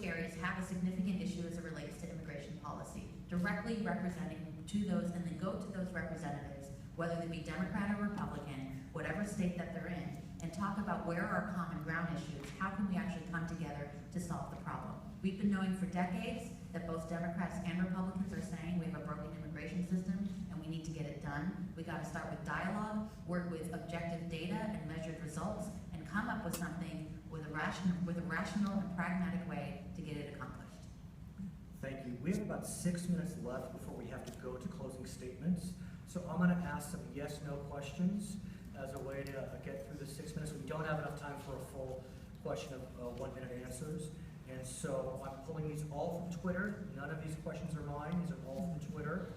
areas have a significant issue as it relates to immigration policy, directly representing to those, and then go to those representatives, whether they be Democrat or Republican, whatever state that they're in, and talk about where are common ground issues, how can we actually come together to solve the problem. We've been knowing for decades that both Democrats and Republicans are saying we have a broken immigration system and we need to get it done. We got to start with dialogue, work with objective data and measured results, and come up with something with a rational and pragmatic way to get it accomplished. Thank you. We have about 6 minutes left before we have to go to closing statements. So I'm going to ask some yes/no questions as a way to get through the 6 minutes. We don't have enough time for a full question of 1 minute answers. And so I'm pulling these all from Twitter. None of these questions are mine. These are all from Twitter.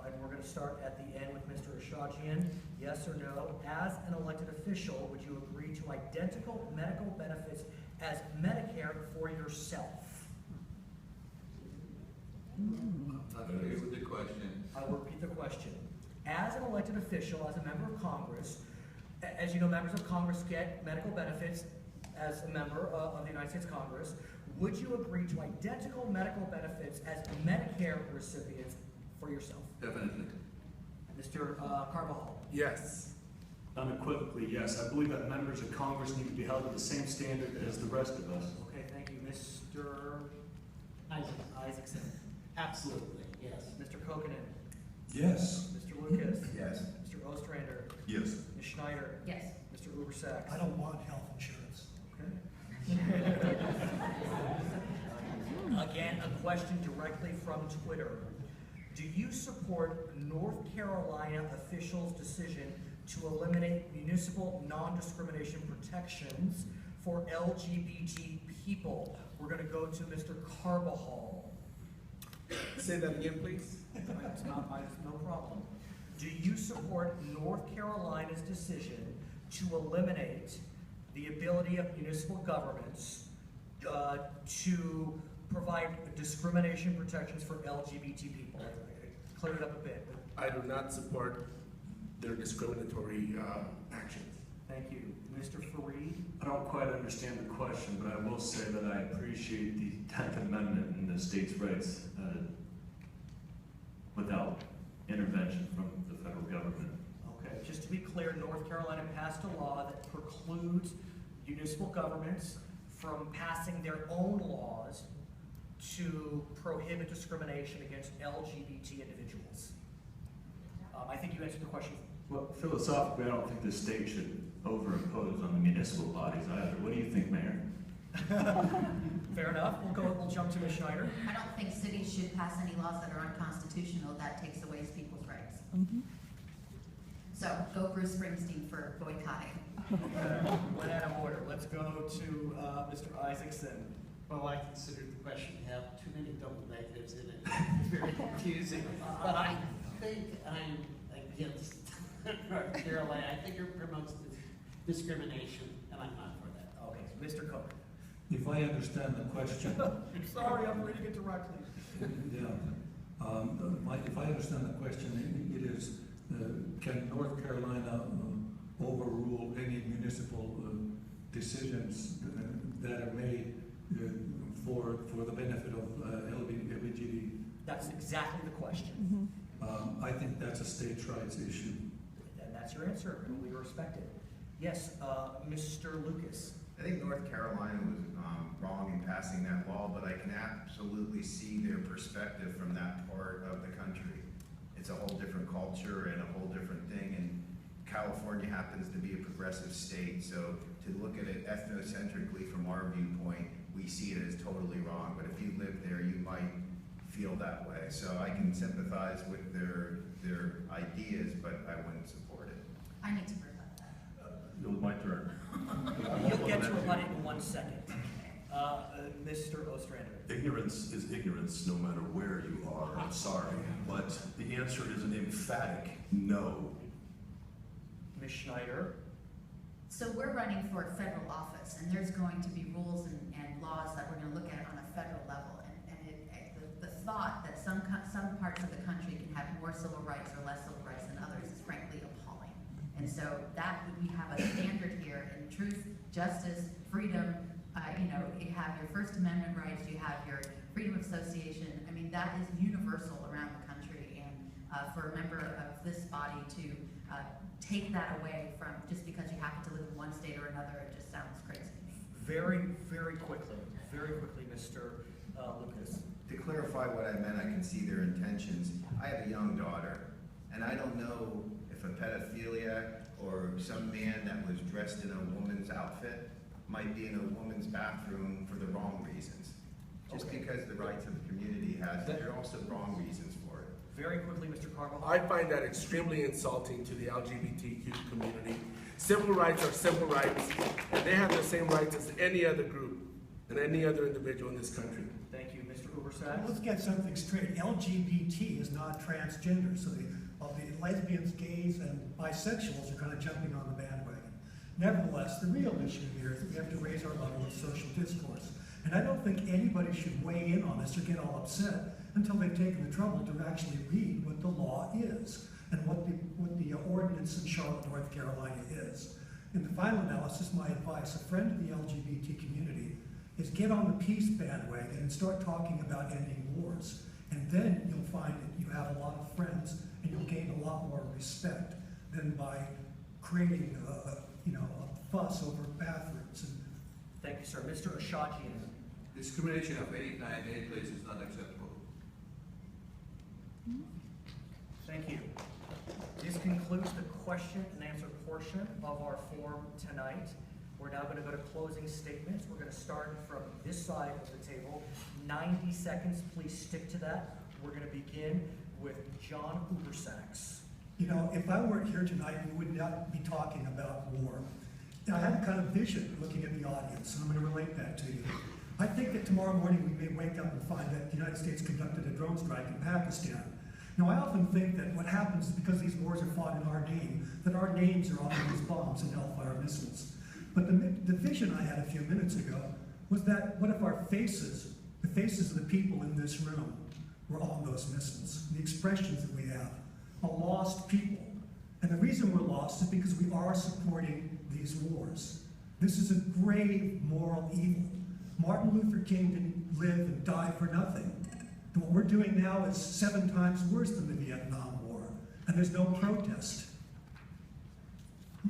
And we're going to start at the end with Mr. Ashajian. Yes or no? As an elected official, would you agree to identical medical benefits as Medicare for yourself? I agree with the question. I will repeat the question. As an elected official, as a member of Congress, as you know, members of Congress get medical benefits as a member of the United States Congress. Would you agree to identical medical benefits as Medicare recipients for yourself? Definitely. Mr. Carvajal. Yes. Unequivocally, yes. I believe that members of Congress need to be held to the same standard as the rest of us. Okay, thank you. Mr. Isaacson. Absolutely, yes. Mr. Kokanen. Yes. Mr. Lucas. Yes. Mr. Ostrander. Yes. Ms. Schneider. Yes. Mr. Ubersachs. I don't want health insurance. Again, a question directly from Twitter. Do you support North Carolina officials' decision to eliminate municipal non-discrimination protections for LGBT people? We're going to go to Mr. Carbajal. Say that again, please. It's no problem. Do you support North Carolina's decision to eliminate the ability of municipal governments to provide discrimination protections for LGBT people? I cleared it up a bit, but I do not support their discriminatory actions. thank you. Mr. Fareed? I don't quite understand the question, but I will say that I appreciate the 10th Amendment and the states' rights without intervention from the federal government. Okay, just to be clear, North Carolina passed a law that precludes municipal governments from passing their own laws to prohibit discrimination against LGBT individuals? I think you answered the question. Well, philosophically, I don't think the state should overimpose on the municipal bodies either. What do you think, Mayor? Fair enough. We'll jump to Ms. Schneider. I don't think cities should pass any laws that are unconstitutional. That takes away people's rights. So go Bruce Springsteen for boycotting. Went out of order. Let's go to Mr. Isaacson. Well, I consider the question to have too many double negatives in it. It's very confusing. But I think I'm against North Carolina. I think it promotes discrimination, and I'm not for that. Okay, Mr. Cook. If I understand the question, Sorry, I'm reading it directly. yeah, if I understand the question, it is, can North Carolina overrule any municipal decisions that are made for the benefit of LGBT? That's exactly the question. I think that's a states' rights issue. And that's your answer, and we respect it. Yes, Mr. Lucas. I think North Carolina was wrong in passing that law, but I can absolutely see their perspective from that part of the country. It's a whole different culture and a whole different thing, and California happens to be a progressive state, so to look at it ethnocentrically from our viewpoint, we see it as totally wrong, but if you live there, you might feel that way. So I can sympathize with their ideas, but I wouldn't support it. I need to rebut that. It was my turn. You'll get to rebut it in 1 second. Mr. Ostrander. Ignorance is ignorance no matter where you are. I'm sorry. But the answer is an emphatic no. Ms. Schneider. So we're running for a federal office, and there's going to be rules and laws that we're going to look at on a federal level. The thought that some parts of the country can have more civil rights or less civil rights than others is frankly appalling. And so that we have a standard here in truth, justice, freedom. You have your First Amendment rights, you have your freedom of association. I mean, that is universal around the country, and for a member of this body to take that away from just because you happen to live in one state or another, it just sounds crazy to me. Very quickly, Mr. Lucas. To clarify what I meant, I can see their intentions. I have a young daughter, and I don't know if a pedophiliac or some man that was dressed in a woman's outfit might be in a woman's bathroom for the wrong reasons. Just because the rights of the community has it, there are also wrong reasons for it. Very quickly, Mr. Carvajal. I find that extremely insulting to the LGBTQ community. Civil rights are civil rights, and they have the same rights as any other group and any other individual in this country. Thank you, Mr. Well, Ubersack. let's get something straight. LGBT is not transgender, so the lesbians, gays, and bisexuals are kind of jumping on the bandwagon. Nevertheless, the real issue here is that we have to raise our level of social discourse. And I don't think anybody should weigh in on this or get all upset until they've taken the trouble to actually read what the law is and what the ordinance in Charlotte, North Carolina is. In the final analysis, my advice, a friend of the LGBT community, is get on the peace bandwagon and start talking about ending wars. And then you'll find that you have a lot of friends and you'll gain a lot more respect than by creating a fuss over bathrooms. And Thank you, sir. Mr. Ashajian. Discrimination of any kind, any place is not acceptable. Thank you. This concludes the question and answer portion of our forum tonight. We're now going to go to closing statements. We're going to start from this side of the table. 90 seconds, please stick to that. We're going to begin with John Ubersacks. if I weren't here tonight, we would not be talking about war. I had a kind of vision looking at the audience, and I'm going to relate that to you. I think that tomorrow morning we may wake up and find that the United States conducted a drone strike in Pakistan. Now, I often think that what happens is because these wars are fought in our name, that our names are on these bombs and Hellfire missiles. But the vision I had a few minutes ago was that what if our faces, the faces of the people in this room, were on those missiles, the expressions that we have, a lost people. And the reason we're lost is because we are supporting these wars. This is a grave moral evil. Martin Luther King didn't live and die for nothing. And what we're doing now is 7 times worse than the Vietnam War, and there's no protest.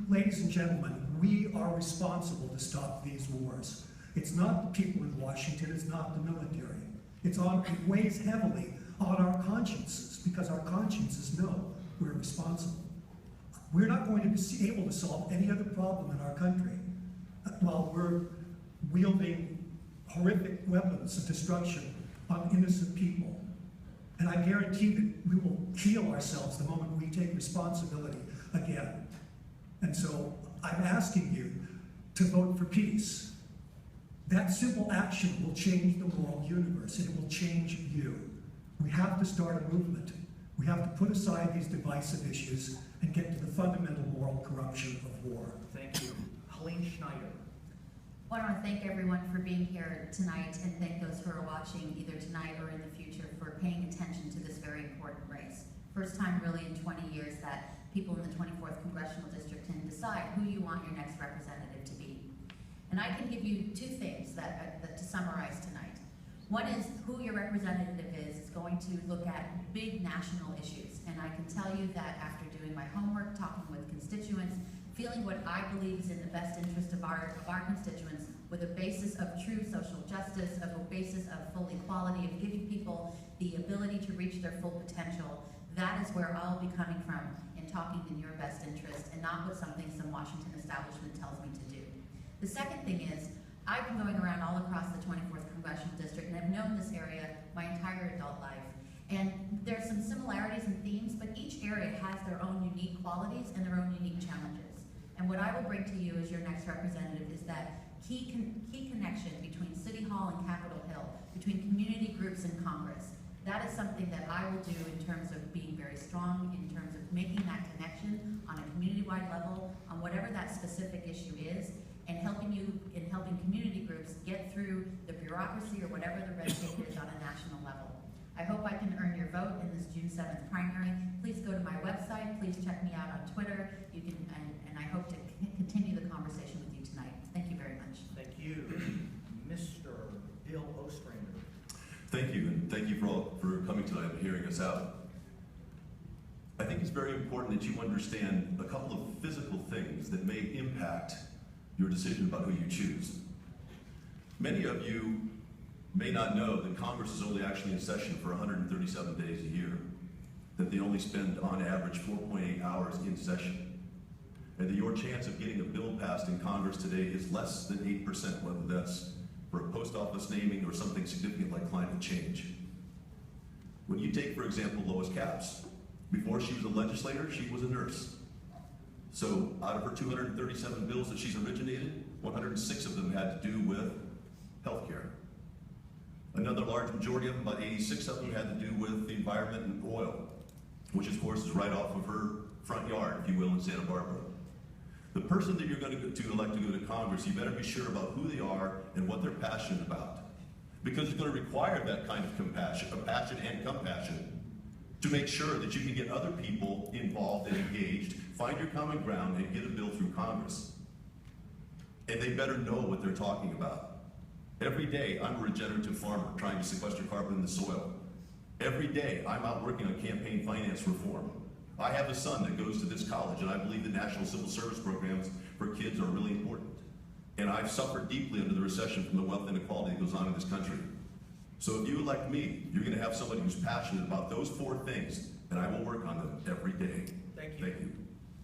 Ladies and gentlemen, we are responsible to stop these wars. It's not the people in Washington, it's not the military. It weighs heavily on our consciences because our consciences know we're responsible. We're not going to be able to solve any other problem in our country while we're wielding horrific weapons of destruction on innocent people. And I guarantee that we will heal ourselves the moment we take responsibility again. And so I'm asking you to vote for peace. That simple action will change the moral universe, and it will change you. We have to start a movement. We have to put aside these divisive issues and get to the fundamental moral corruption of war. Thank you. Helene Schneider. I want to thank everyone for being here tonight and thank those who are watching either tonight or in the future for paying attention to this very important race. First time really in 20 years that people in the 24th Congressional District can decide who you want your next representative to be. And I can give you two things that to summarize tonight. One is who your representative is going to look at big national issues. And I can tell you that after doing my homework, talking with constituents, feeling what I believe is in the best interest of our constituents with a basis of true social justice, of a basis of full equality, of giving people the ability to reach their full potential, that is where I'll be coming from in talking in your best interest and not what some Washington establishment tells me to do. The second thing is, I've been going around all across the 24th Congressional District and I've known this area my entire adult life. And there's some similarities and themes, but each area has their own unique qualities and their own unique challenges. And what I will bring to you as your next representative is that key connection between City Hall and Capitol Hill, between community groups and Congress. That is something that I will do in terms of being very strong, in terms of making that connection on a community-wide level, on whatever that specific issue is, and helping community groups get through the bureaucracy or whatever the red tape is on a national level. I hope I can earn your vote in this June 7th primary. Please go to my website. Please check me out on Twitter. You can, and I hope to continue the conversation with you tonight. Thank you very much. Thank you. Mr. Bill Ostrander. Thank you, and thank you for coming tonight and hearing us out. I think it's very important that you understand a couple of physical things that may impact your decision about who you choose. Many of you may not know that Congress is only actually in session for 137 days a year, that they only spend on average 4.8 hours in session, and that your chance of getting a bill passed in Congress today is less than 8%, whether that's for a post office naming or something significant like climate change. When you take, for example, Lois Capps, before she was a legislator, she was a nurse. So out of her 237 bills that she's originated, 106 of them had to do with healthcare. Another large majority of them, about 86 of them, had to do with the environment and oil, which of course is right off of her front yard, if you will, in Santa Barbara. The person that you're going to elect to go to Congress, you better be sure about who they are and what they're passionate about. Because it's going to require that kind of passion and compassion to make sure that you can get other people involved and engaged, find your common ground, and get a bill through Congress. And they better know what they're talking about. Every day, I'm a regenerative farmer trying to sequester carbon in the soil. Every day, I'm out working on campaign finance reform. I have a son that goes to this college, and I believe the national civil service programs for kids are really important. And I've suffered deeply under the recession from the wealth inequality that goes on in this country. So if you elect me, you're going to have somebody who's passionate about those four things, and I will work on them every day. Thank you. Thank you.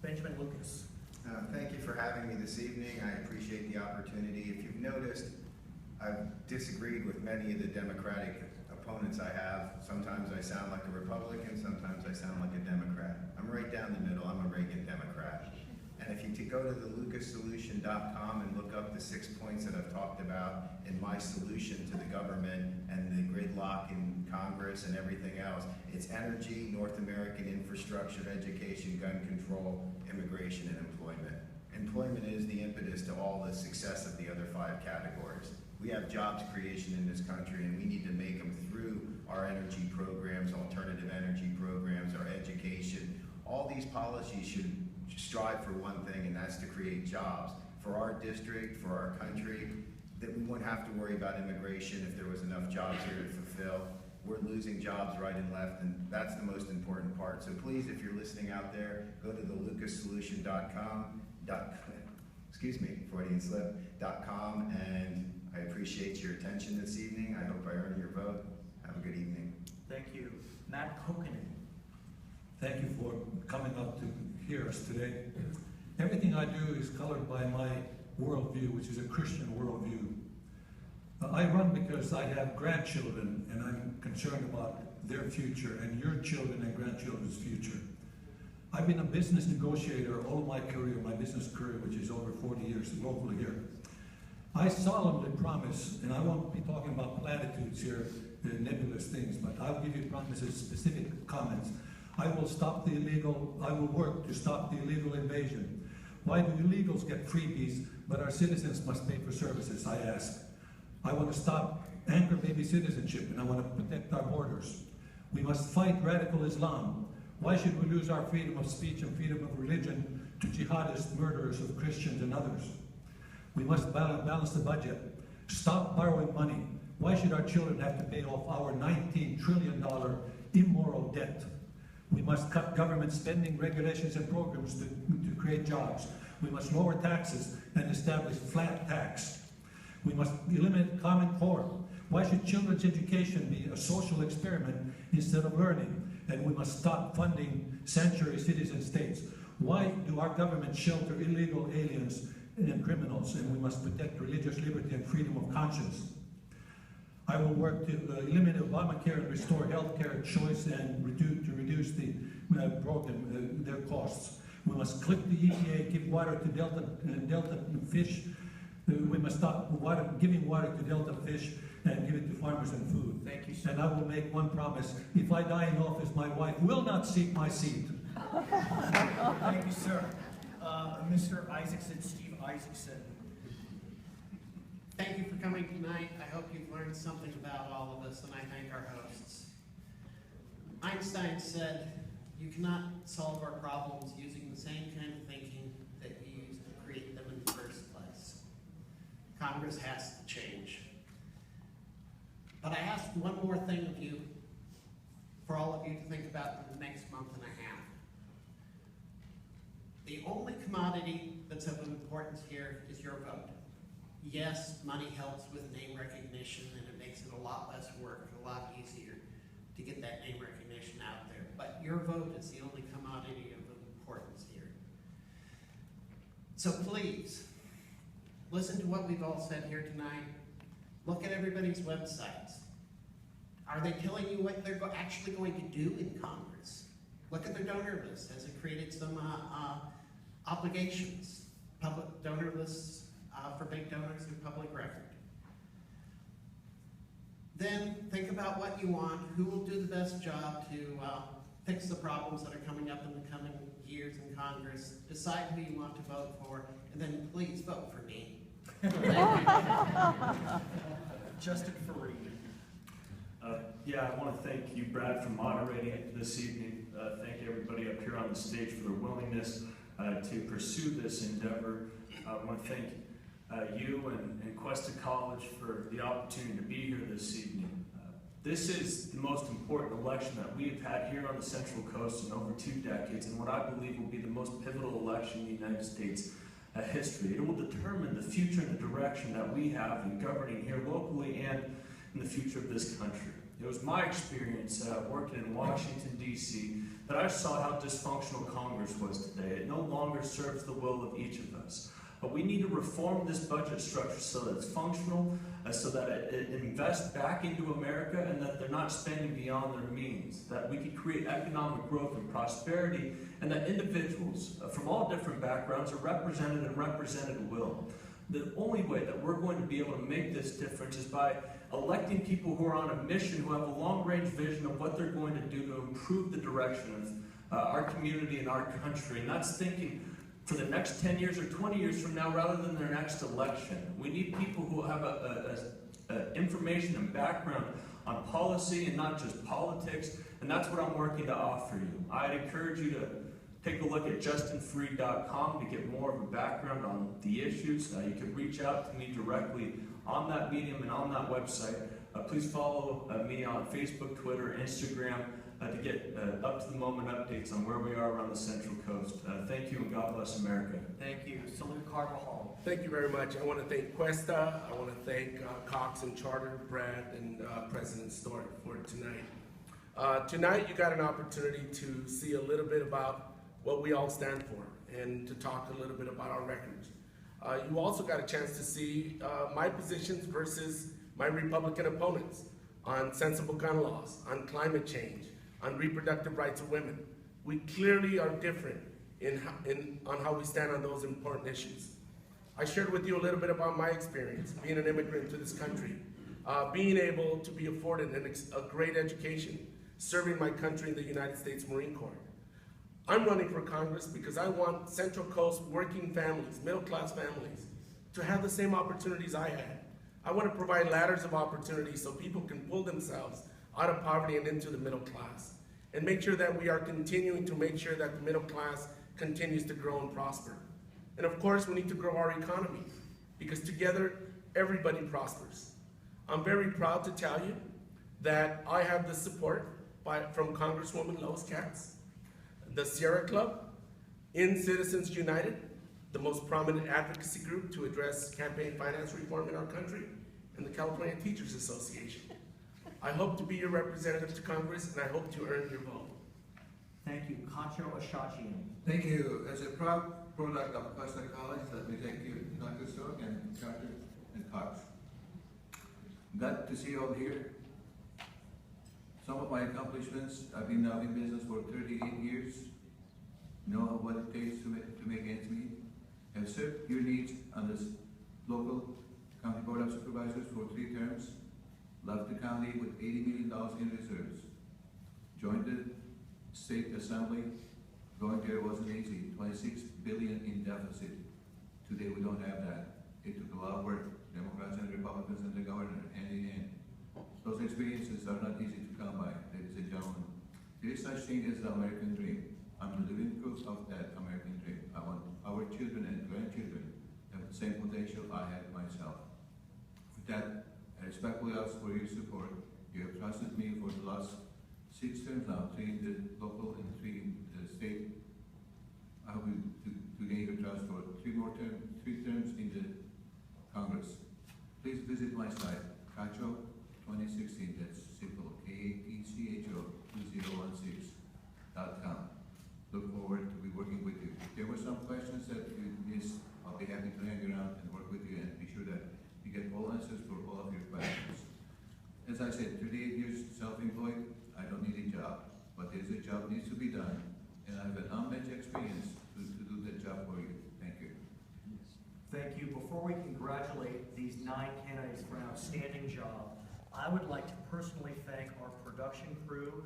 Benjamin Lucas. Thank you for having me this evening. I appreciate the opportunity. If you've noticed, I've disagreed with many of the Democratic opponents I have. Sometimes I sound like a Republican, sometimes I sound like a Democrat. I'm right down the middle. I'm a Reagan Democrat. And if you go to the lucassolution.com and look up the 6 points that I've talked about in my solution to the government and the gridlock in Congress and everything else, it's energy, North American infrastructure, education, gun control, immigration, and employment. Employment is the impetus to all the success of the other 5 categories. We have jobs creation in this country, and we need to make them through our energy programs, alternative energy programs, our education. All these policies should strive for one thing, and that's to create jobs for our district, for our country, that we wouldn't have to worry about immigration if there was enough jobs here to fulfill. We're losing jobs right and left, and that's the most important part. So please, if you're listening out there, go to the lucassolution.com, Freudian slip, .com, and I appreciate your attention this evening. I hope I earn your vote. Have a good evening. Thank you. Matt Kokinen. Thank you for coming out to hear us today. Everything I do is colored by my worldview, which is a Christian worldview. I run because I have grandchildren, and I'm concerned about their future and your children and grandchildren's future. I've been a business negotiator all my career, my business career, which is over 40 years locally here. I solemnly promise, and I won't be talking about platitudes here, nebulous things, but I'll give you promises, specific comments. I will work to stop the illegal invasion. Why do illegals get freebies, but our citizens must pay for services, I ask. I want to stop anchor baby citizenship, and I want to protect our borders. We must fight radical Islam. Why should we lose our freedom of speech and freedom of religion to jihadists, murderers of Christians and others? We must balance the budget. Stop borrowing money. Why should our children have to pay off our $19 trillion immoral debt? We must cut government spending, regulations, and programs to create jobs. We must lower taxes and establish flat tax. We must eliminate Common Core. Why should children's education be a social experiment instead of learning? And we must stop funding sanctuary cities and states. Why do our government shelter illegal aliens and criminals? And we must protect religious liberty and freedom of conscience. I will work to eliminate Obamacare and restore healthcare choice and reduce the program, their costs. We must clip the EPA, give water to Delta fish. We must stop giving water to Delta fish and give it to farmers and food. Thank you, sir. And I will make one promise. If I die in office, my wife will not seek my seat. Thank you, sir. Mr. Isaacson, Steve Isaacson. Thank you for coming tonight. I hope you've learned something about all of us, and I thank our hosts. Einstein said, "You cannot solve our problems using the same kind of thinking that you used to create them in the first place." Congress has to change. But I ask one more thing of you, for all of you to think about in the next month and a half. The only commodity that's of importance here is your vote. Yes, money helps with name recognition, and it makes it a lot less work, a lot easier to get that name recognition out there. But your vote is the only commodity of importance here. So please, listen to what we've all said here tonight. Look at everybody's websites. Are they telling you what they're actually going to do in Congress? Look at their donor list. Has it created some obligations? Public donor lists for big donors and public record. Then think about what you want, who will do the best job to fix the problems that are coming up in the coming years in Congress. Decide who you want to vote for, and then please vote for me. Justin Fareed. Yeah, I want to thank you, Brad, for moderating it this evening. Thank everybody up here on the stage for their willingness to pursue this endeavor. I want to thank you and Cuesta College for the opportunity to be here this evening. This is the most important election that we've had here on the Central Coast in over 2 decades, and what I believe will be the most pivotal election in the United States history. It will determine the future and the direction that we have in governing here locally and in the future of this country. It was my experience working in Washington, D.C., that I saw how dysfunctional Congress was today. It no longer serves the will of each of us. But we need to reform this budget structure so that it's functional, so that it invests back into America, and that they're not spending beyond their means, that we can create economic growth and prosperity, and that individuals from all different backgrounds are represented and represented at will. The only way that we're going to be able to make this difference is by electing people who are on a mission, who have a long-range vision of what they're going to do to improve the direction of our community and our country. And that's thinking for the next 10 years or 20 years from now rather than their next election. We need people who have information and background on policy and not just politics, and that's what I'm working to offer you. I'd encourage you to take a look at justinfree.com to get more of a background on the issues. You can reach out to me directly on that medium and on that website. Please follow me on Facebook, Twitter, Instagram. to get up-to-the-moment updates on where we are around the Central Coast. Thank you, and God bless America. Thank you. Salute Carvajal. Thank you very much. I want to thank Cuesta. I want to thank Cox and Charter, Brad, and President Stork for tonight. Tonight, you got an opportunity to see a little bit about what we all stand for and to talk a little bit about our records. You also got a chance to see my positions versus my Republican opponents on sensible gun laws, on climate change, on reproductive rights of women. We clearly are different on how we stand on those important issues. I shared with you a little bit about my experience being an immigrant to this country, being able to be afforded a great education, serving my country in the United States Marine Corps. I'm running for Congress because I want Central Coast working families, middle-class families, to have the same opportunities I had. I want to provide ladders of opportunity so people can pull themselves out of poverty and into the middle class, and make sure that we are continuing to make sure that the middle class continues to grow and prosper. And of course, we need to grow our economy, because together, everybody prospers. I'm very proud to tell you that I have the support from Congresswoman Lois Katz, the Sierra Club, in Citizens United, the most prominent advocacy group to address campaign finance reform in our country, and the California Teachers Association. I hope to be your representative to Congress, and I hope to earn your vote. Thank you. Concho Ashachian. Thank you. As a proud product of Cuesta College, let me thank you, Dr. Stork and Carter and Cox. Glad to see you all here. Some of my accomplishments, I've been now in business for 38 years, know what it takes to make ends meet, have served your needs on this local county board of supervisors for 3 terms, left the county with $80 million in reserves, joined the state assembly. Going there wasn't easy, 26 billion in deficit. Today we don't have that. It took a lot of work, Democrats and Republicans and the governor, hand in hand. Those experiences are not easy to come by, ladies and gentlemen. There is such thing as the American dream. I'm the living proof of that American dream. I want our children and grandchildren to have the same potential I had myself. With that, I respectfully ask for your support. You have trusted me for the last 6 terms now, 3 in the local and 3 in the state. I hope to gain your trust for 3 terms in the Congress. Please visit my site, Cacho 2016, that's simple, CA24 2016.com. Look forward to be working with you. If there were some questions that you missed, I'll be happy to hang around and work with you and be sure that you get all answers for all of your questions. As I said, 38 years self-employed, I don't need a job, but there's a job needs to be done, and I have an unmatched experience to do that job for you. Thank you. Thank you. Before we congratulate these 9 candidates for an outstanding job, I would like to personally thank our production crew.